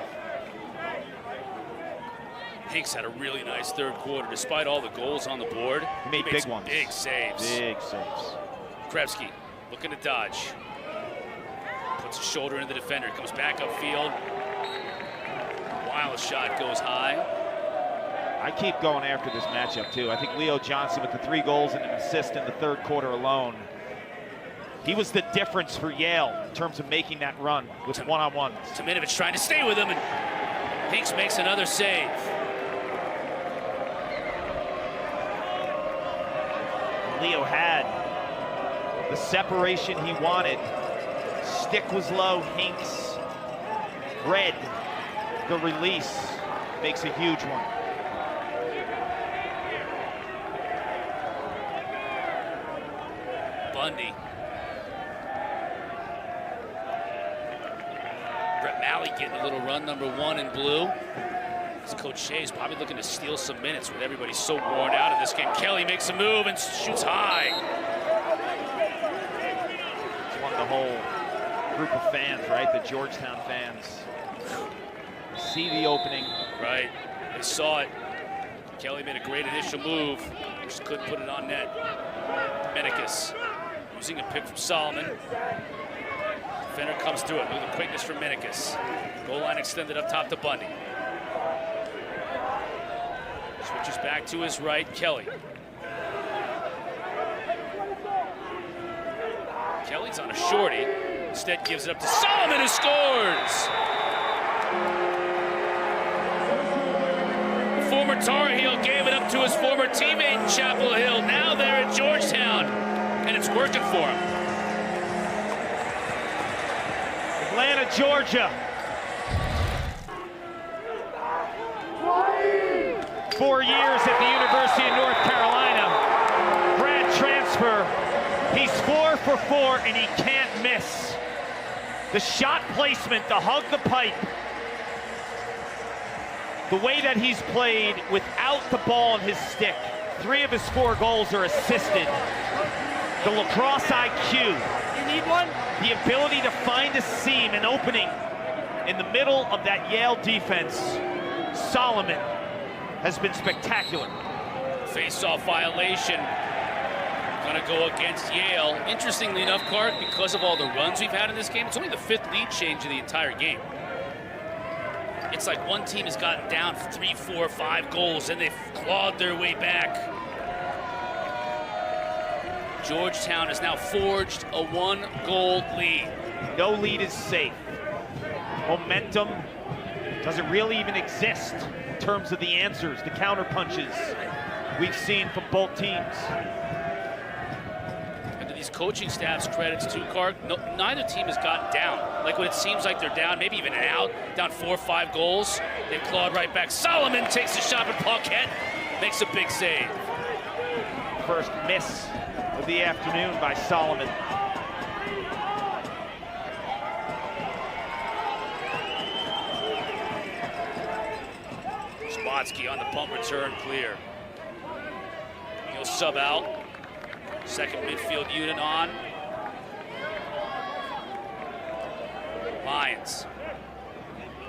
𝐻𝐾's had a really nice third quarter, despite all the goals on the board. He made big ones. Big saves. Big saves. 𝐿𝐼𝐻𝐾 looking to dodge. Puts his shoulder into the defender, comes back upfield. Wild shot goes high. I keep going after this matchup too. I think Leo Johnson with the 3 goals and an assist in the third quarter alone. He was the difference for Yale in terms of making that run with one-on-ones. Tominovic trying to stay with him, and 𝐻𝐾 makes another save. Leo had the separation he wanted. Stick was low. 𝐻𝐾's read the release. Makes a huge one. Bundy. Brett Malley getting a little run, number 1 in blue. Coach Shea's probably looking to steal some minutes with everybody so worn out in this game. Kelly makes a move and shoots high. It's one of the whole group of fans, right? The Georgetown fans. See the opening. Right, they saw it. Kelly made a great initial move, just couldn't put it on net. 𝐿𝐼𝐻𝐾 using a pick from Solomon. Defender comes through it. Look at the quickness from 𝐿𝐼𝐻𝐾. Goal line extended up top to Bundy. Switches back to his right, Kelly. Kelly's on a shorty. Instead gives it up to Solomon, who scores! The former Tar Heel gave it up to his former teammate in Chapel Hill. Now they're at Georgetown, and it's working for him. Atlanta, Georgia. 4 years at the University of North Carolina. Grad transfer. He's for 4, and he can't miss. The shot placement, the hug the pipe. The way that he's played without the ball in his stick. 3 of his 4 goals are assisted. The lacrosse IQ. You need one? The ability to find a seam, an opening in the middle of that Yale defense. Solomon has been spectacular. Face-off violation. Gonna go against Yale. Interestingly enough, Clark, because of all the runs we've had in this game, it's only the 5th lead change of the entire game. It's like one team has gotten down 3, 4, 5 goals, and they've clawed their way back. Georgetown has now forged a 1-goal lead. No lead is safe. Momentum doesn't really even exist in terms of the answers, the counter punches we've seen from both teams. And to these coaching staffs' credits too, Clark, neither team has gotten down. Like when it seems like they're down, maybe even out, down 4 or 5 goals, they've clawed right back. Solomon takes the shot at Paquette, makes a big save. First miss of the afternoon by Solomon. Spotsky on the pump return, clear. He'll sub out. Second midfield unit on. Lions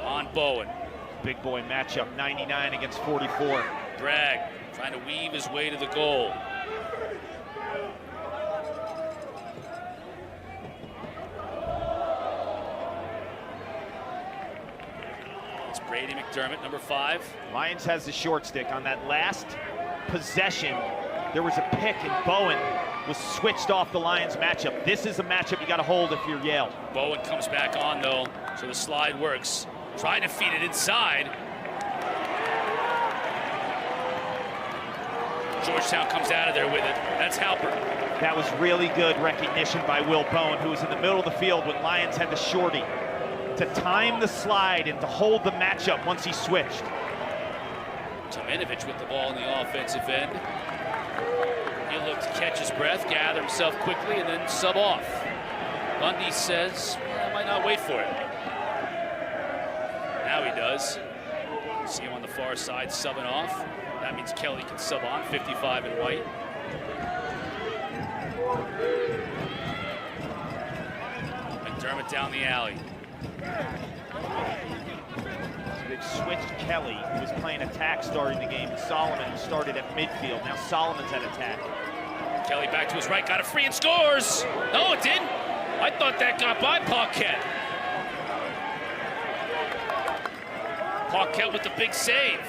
on Bowen. Big boy matchup, 99 against 44. Bragg trying to weave his way to the goal. It's Brady McDermott, number 5. Lions has the short stick. On that last possession, there was a pick and Bowen was switched off the Lions matchup. This is a matchup you got to hold if you're Yale. Bowen comes back on though, so the slide works. Trying to feed it inside. Georgetown comes out of there with it. That's Halpert. That was really good recognition by Will Bowen, who was in the middle of the field when Lions had the shorty, to time the slide and to hold the matchup once he switched. Tominovic with the ball in the offensive end. He'll look to catch his breath, gather himself quickly, and then sub off. Bundy says, I might not wait for it. Now he does. See him on the far side subbing off. That means Kelly can sub on, 55 in white. McDermott down the alley. They've switched Kelly, who was playing attack starting the game, and Solomon, who started at midfield. Now Solomon's at attack. Kelly back to his right, got a free and scores! No, it didn't! I thought that got by Paquette. Paquette with the big save.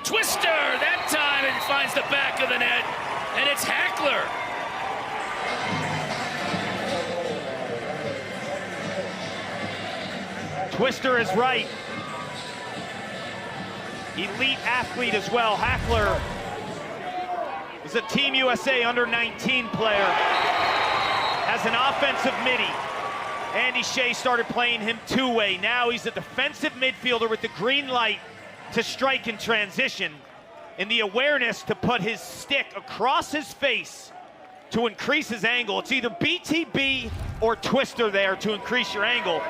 Twister! That time it finds the back of the net, and it's Hackler. Twister is right. Elite athlete as well. Hackler is a Team USA under-19 player. Has an offensive midi. Andy Shea started playing him two-way. Now he's a defensive midfielder with the green light to strike in transition, and the awareness to put his stick across his face to increase his angle. It's either BTB or Twister there to increase your angle.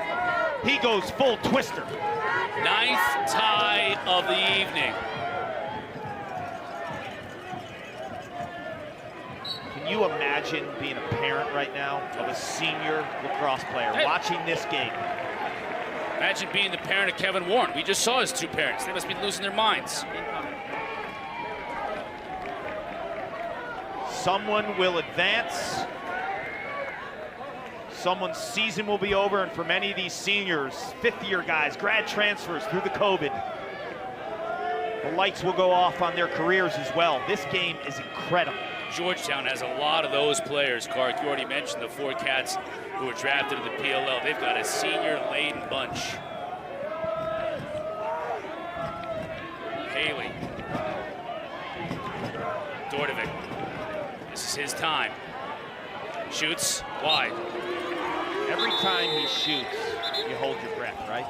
He goes full Twister. 9th tie of the evening. Can you imagine being a parent right now of a senior lacrosse player watching this game? Imagine being the parent of Kevin Warren. We just saw his 2 parents. They must be losing their minds. Someone will advance. Someone's season will be over, and for many of these seniors, 5th-year guys, grad transfers through the COVID, the lights will go off on their careers as well. This game is incredible. Georgetown has a lot of those players, Clark. You already mentioned the 4 cats who were drafted in the PLL. They've got a senior-laden bunch. Haley. Dordovic. This is his time. Shoots wide. Every time he shoots, you hold your breath, right?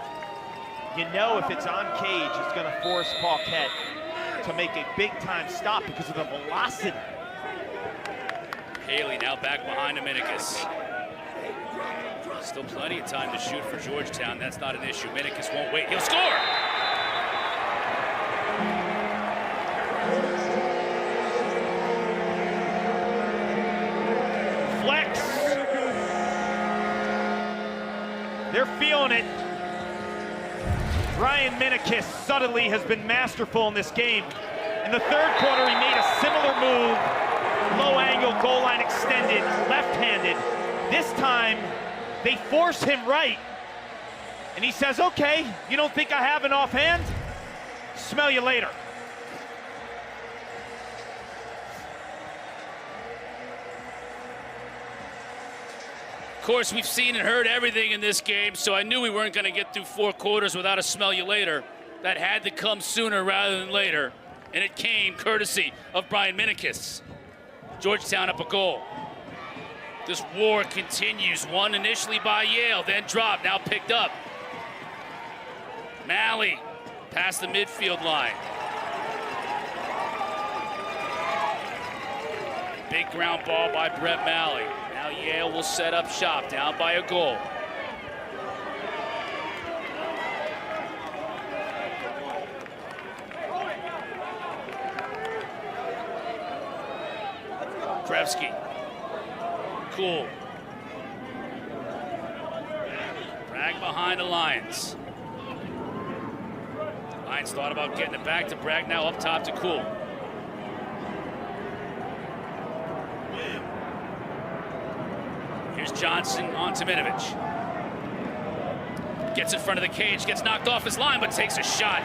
You know if it's on cage, it's going to force Paquette to make a big-time stop because of the velocity. Haley now back behind Dominicus. Still plenty of time to shoot for Georgetown. That's not an issue. Dominicus won't wait. He'll score! Flex. They're feeling it. Brian Dominicus subtly has been masterful in this game. In the third quarter, he made a similar move. Low angle, goal line extended, left-handed. This time, they force him right. And he says, okay, you don't think I have an offhand? Smell you later. Of course, we've seen and heard everything in this game, so I knew we weren't going to get through 4 quarters without a smell you later. That had to come sooner rather than later, and it came courtesy of Brian Dominicus. Georgetown up a goal. This war continues. Won initially by Yale, then dropped, now picked up. Malley past the midfield line. Big ground ball by Brett Malley. Now Yale will set up shop, down by a goal. Krevsky. Cool. Bragg behind the Lions. Lions thought about getting it back to Bragg, now up top to Cool. Here's Johnson on Tominovic. Gets in front of the cage, gets knocked off his line, but takes a shot.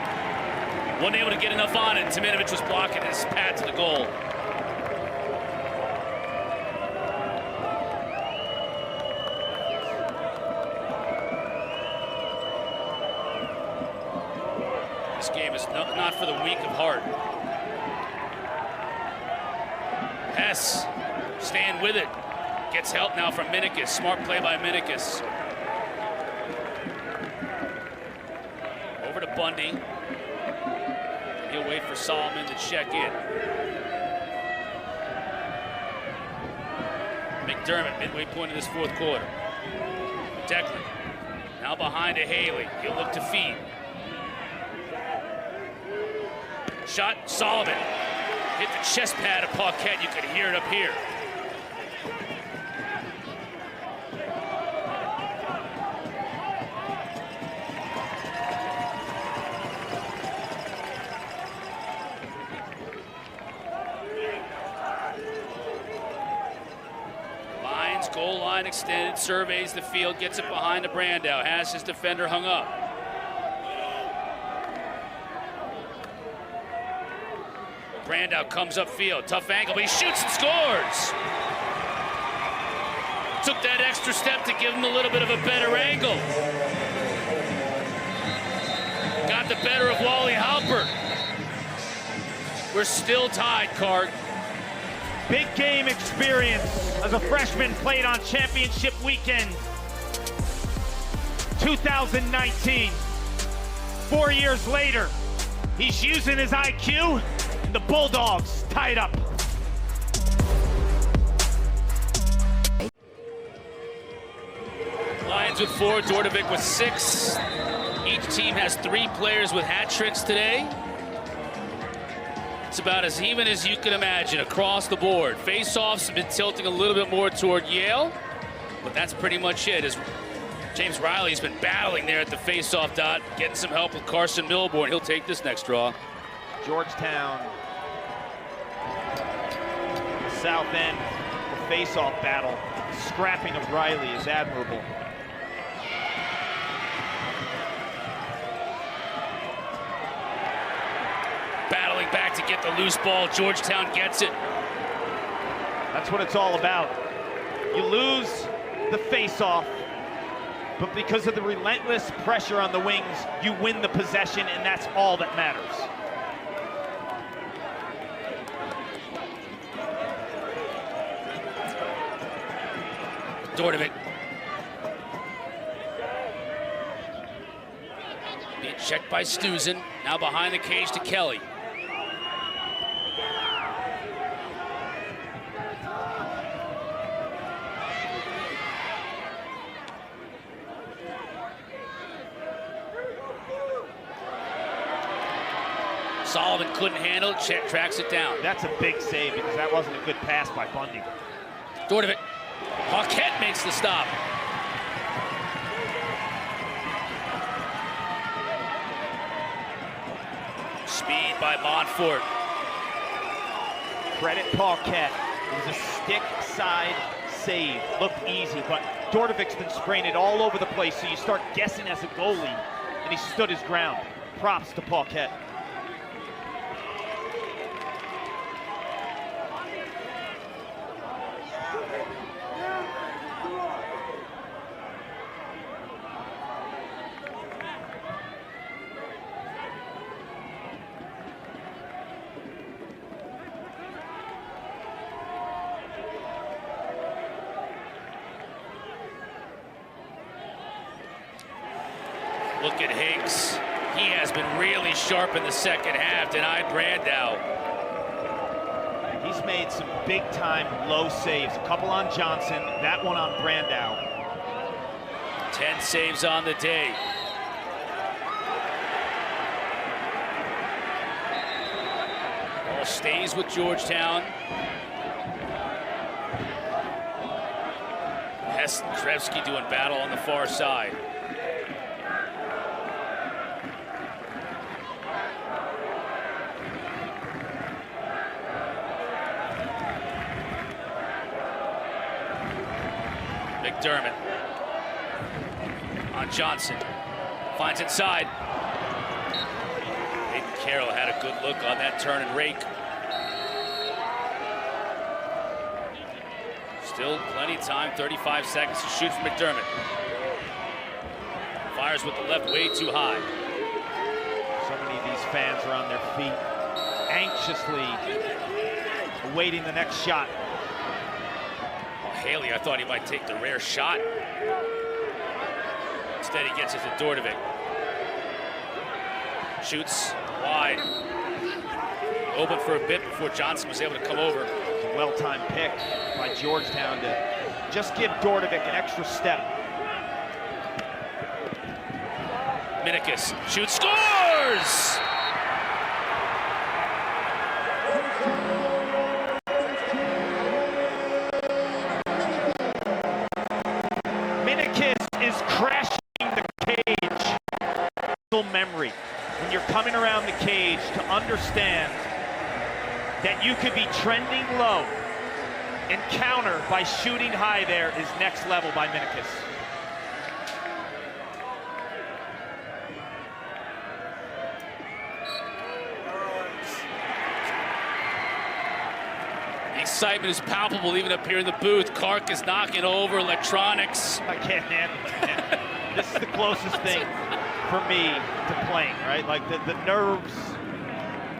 Wasn't able to get enough on it. Tominovic was blocking his path to the goal. This game is not for the weak of heart. Hess staying with it. Gets help now from Dominicus. Smart play by Dominicus. Over to Bundy. He'll wait for Solomon to check in. McDermott, midway point of this 4th quarter. Declan, now behind to Haley. He'll look to feed. Shot, Solomon. Hit the chest pad of Paquette. You could hear it up here. Lions goal line extended, surveys the field, gets it behind the Brandow, has his defender hung up. Brandow comes upfield, tough angle, but he shoots and scores. Took that extra step to give him a little bit of a better angle. Got the better of Wally Halpert. We're still tied, Card. Big game experience as a freshman, played on championship weekend 2019. 4 years later, he's using his IQ, and the Bulldogs tied up. Lions with 4, Dordovic with 6. Each team has 3 players with hat tricks today. It's about as even as you can imagine across the board. Face-offs have been tilting a little bit more toward Yale, but that's pretty much it. As James Riley's been battling there at the face-off dot, getting some help with Carson Milborn. He'll take this next draw. Georgetown, the south end, the face-off battle. Scrapping of Riley is admirable. Battling back to get the loose ball. Georgetown gets it. That's what it's all about. You lose the face-off, but because of the relentless pressure on the wings, you win the possession, and that's all that matters. Dordovic. Being Checked by Stuzen. Now behind the cage to Kelly. Sullivan couldn't handle it, tracks it down. That's a big save because that wasn't a good pass by Bundy. Dordovic. Paquette makes the stop. Speed by Montfort. Credit Paquette. It was a stick side save. Looked easy, but Dordovic's been spraying it all over the place, so you start guessing as a goalie, and he stood his ground. Props to Paquette. Look at Hinks. He has been really sharp in the second half. Denied Brandow. He's made some big-time low saves. A couple on Johnson, that one on Brandow. 10 saves on the day. Ball stays with Georgetown. Hess and Krevsky doing battle on the far side. McDermott on Johnson, finds inside. Hayden Carroll had a good look on that turn and rake. Still plenty of time, 35 seconds to shoot from McDermott. Fires with the left way too high. So many of these fans are on their feet, anxiously awaiting the next shot. Haley, I thought he might take the rare shot. Instead, he gets it to Dordovic. Shoots wide. Open for a bit before Johnson was able to come over. It's a well-timed pick by Georgetown to just give Dordovic an extra step. Minikis shoots, scores! Is crashing the cage. Memory. When you're coming around the cage to understand that you could be trending low and counter by shooting high there is next level by Minikis. The excitement is palpable even up here in the booth. Kark is knocking over electronics. I can't handle it, man. This is the closest thing for me to playing, right? Like the nerves,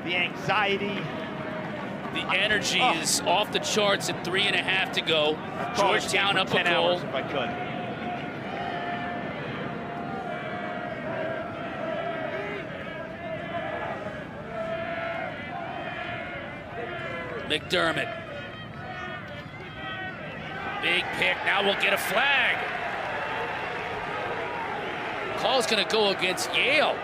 the anxiety. The energy is off the charts at 3.5 to go. Georgetown up a 10 goal. hours if I could. McDermott. Big pick, now we'll get a flag. Call's gonna go against Yale.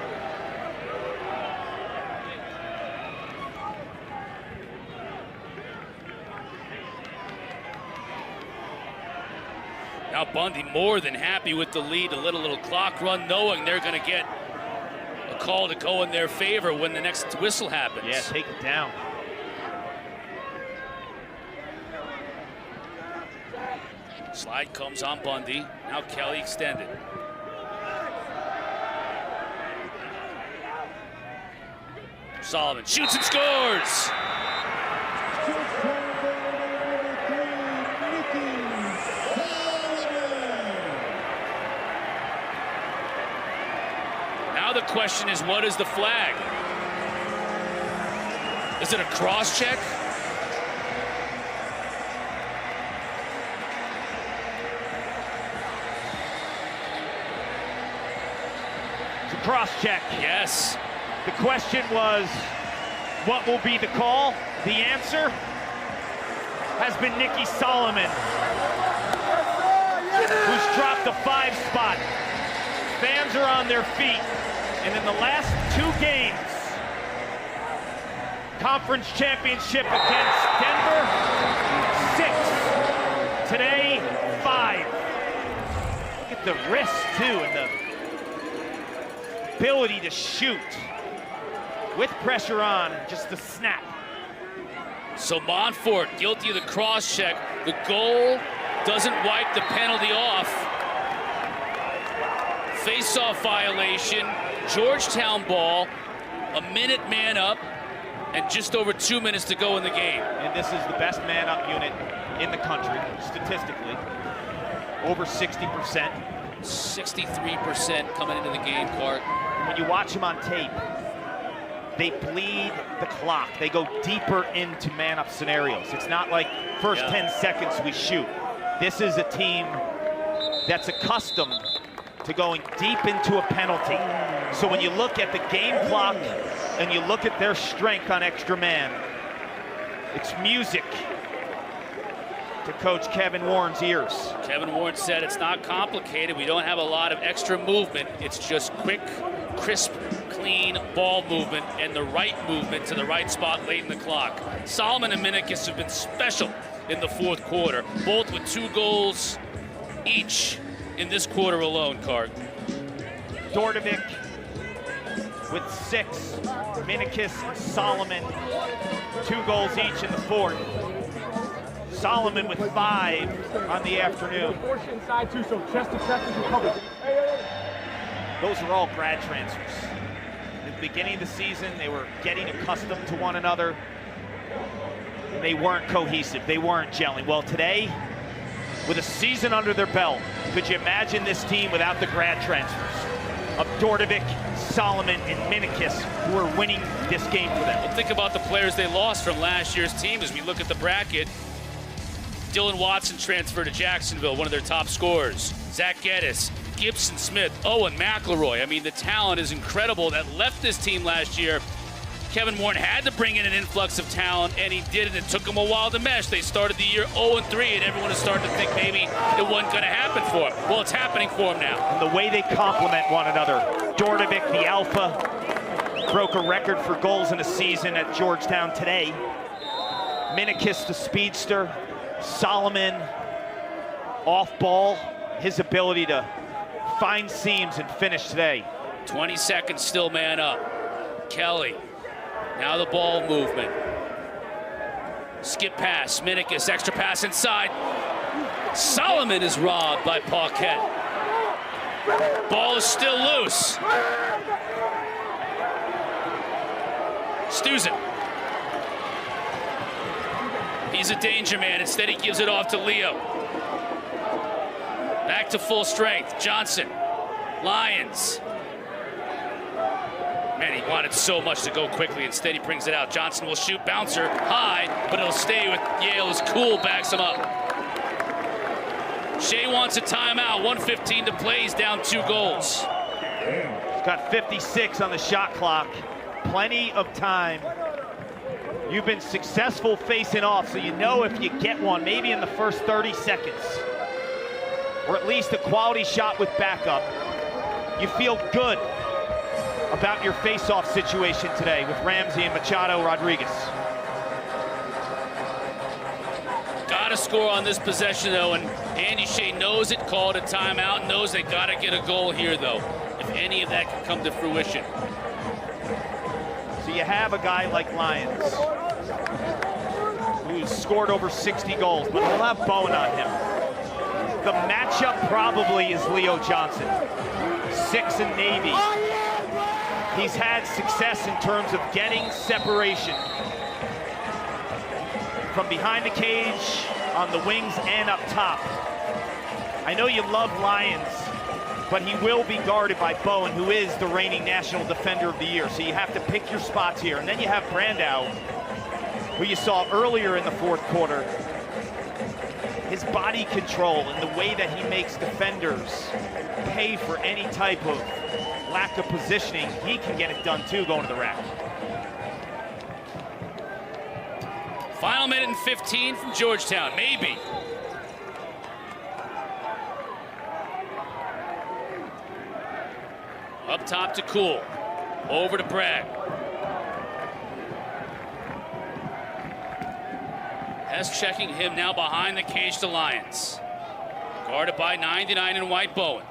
Now Bundy more than happy with the lead, a little clock run, knowing they're gonna get a call to go in their favor when the next whistle happens. Yeah, take it down. Slide comes on Bundy. Now Kelly extended. Sullivan shoots and scores! Now the question is, what is the flag? Is it a cross check? cross check. Yes. The question was, what will be the call? The answer has been Nikki Solomon, who's dropped a 5 spot. Fans are on their feet. And in the last 2 games, conference championship against Denver, 6. Today, 5. Look at the wrist, too, and the ability to shoot with pressure on, just the snap. So Montfort guilty of the cross check. The goal doesn't wipe the penalty off. Face-off violation. Georgetown ball. A minute man up. And just over 2 minutes to go in the game. And this is the best man-up unit in the country, statistically. Over 60%. 63% coming into the game, Clark. When you watch them on tape, they bleed the clock. They go deeper into man-up scenarios. It's not like first 10 seconds we shoot. This is a team that's accustomed to going deep into a penalty. So when you look at the game clock and you look at their strength on extra man, it's music to Coach Kevin Warren's ears. Kevin Warren said it's not complicated. We don't have a lot of extra movement. It's just quick, crisp, clean ball movement and the right movement to the right spot late in the clock. Solomon and Minikis have been special in the 4th quarter, both with 2 goals each in this quarter alone, Clark. Dordovic with 6, Minikis and Solomon, 2 goals each in the 4th. Solomon with 5 on the afternoon. Inside too, so chest to chest is recovered. Those are all grad transfers. At the beginning of the season, they were getting accustomed to one another. They weren't cohesive. They weren't gelling. Well, today, with a season under their belt, could you imagine this team without the grad transfers of Dordovic, Solomon, and Minikis, who are winning this game for them? Well, think about the players they lost from last year's team as we look at the bracket. Dylan Watson transferred to Jacksonville, one of their top scorers. Zach Geddes, Gibson Smith, Owen McElroy. I mean, the talent is incredible that left this team last year. Kevin Warren had to bring in an influx of talent, and he did it. It took him a while to mesh. They started the year 0-3, and everyone is starting to think maybe it wasn't going to happen for him. Well, it's happening for him now. And the way they complement one another. Dordovic, the alpha, broke a record for goals in a season at Georgetown today. Minikis, the speedster. Solomon, off ball, his ability to find seams and finish today. 20 seconds still man up. Kelly, now the ball movement. Skip pass, Minikis, extra pass inside. Solomon is robbed by Paquette. Ball is still loose. Stuzen. He's a danger man. Instead, he gives it off to Leo. Back to full strength. Johnson. Lyons. Man, he wanted so much to go quickly. Instead, he brings it out. Johnson will shoot. Bouncer high, but it'll stay with Yale as Cool backs him up. Shea wants a timeout. 1:15 to play. He's down 2 goals. He's got 56 on the shot clock. Plenty of time. You've been successful facing off, so you know if you get one, maybe in the first 30 seconds, or at least a quality shot with backup, you feel good about your face-off situation today with Ramsey and Machado Rodriguez. Gotta score on this possession, though, and Andy Shea knows it, called a timeout, knows they gotta get a goal here, though, if any of that can come to fruition. So you have a guy like Lyons, who's scored over 60 goals, but he'll have Bowen on him. The matchup probably is Leo Johnson, 6 in Navy. He's had success in terms of getting separation from behind the cage, on the wings, and up top. I know you love Lyons, but he will be guarded by Bowen, who is the reigning National Defender of the Year. So you have to pick your spots here. And then you have Brandau, who you saw earlier in the 4th quarter. His body control and the way that he makes defenders pay for any type of lack of positioning, he can get it done too going to the rack. Final minute and 15 from Georgetown, maybe. Up top to Cool, over to Bragg. Hess checking him now behind the caged Alliance. Guarded by 99 in white Bowen.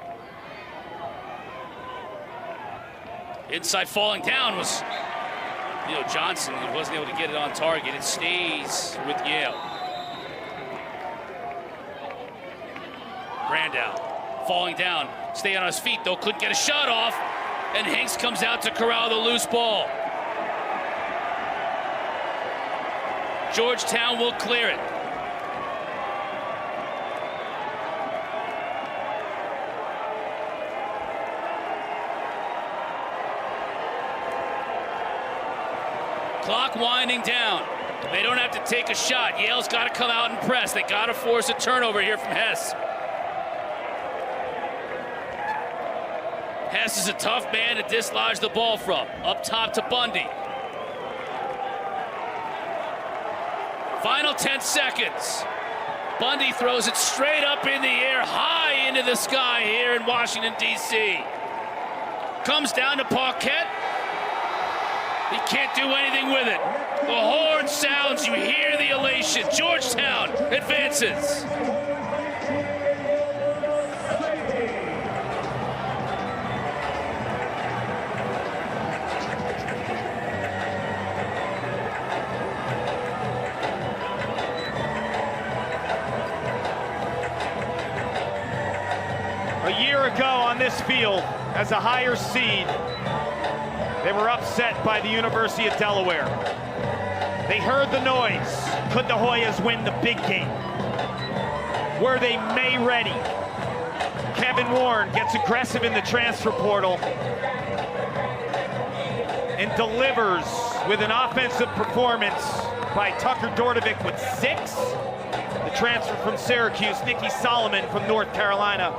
Inside falling down was Johnson. He wasn't able to get it on target. It stays with Yale. Brandow falling down. Stay on his feet though. Couldn't get a shot off. And Hanks comes out to corral the loose ball. Georgetown will clear it. Clock winding down. They don't have to take a shot. Yale's got to come out and press. They got to force a turnover here from Hess. Hess is a tough man to dislodge the ball from. Up top to Bundy. Final 10 seconds. Bundy throws it straight up in the air, high into the sky here in Washington, D.C. Comes down to Paquette. He can't do anything with it. The horn sounds, you hear the elation. Georgetown advances. A year ago on this field, as a higher seed, they were upset by the University of Delaware. They heard the noise. Could the Hoyas win the big game? Were they May ready? Kevin Warren gets aggressive in the transfer portal and delivers with an offensive performance by Tucker Dordevic with 6. The transfer from Syracuse, Nicky Solomon from North Carolina.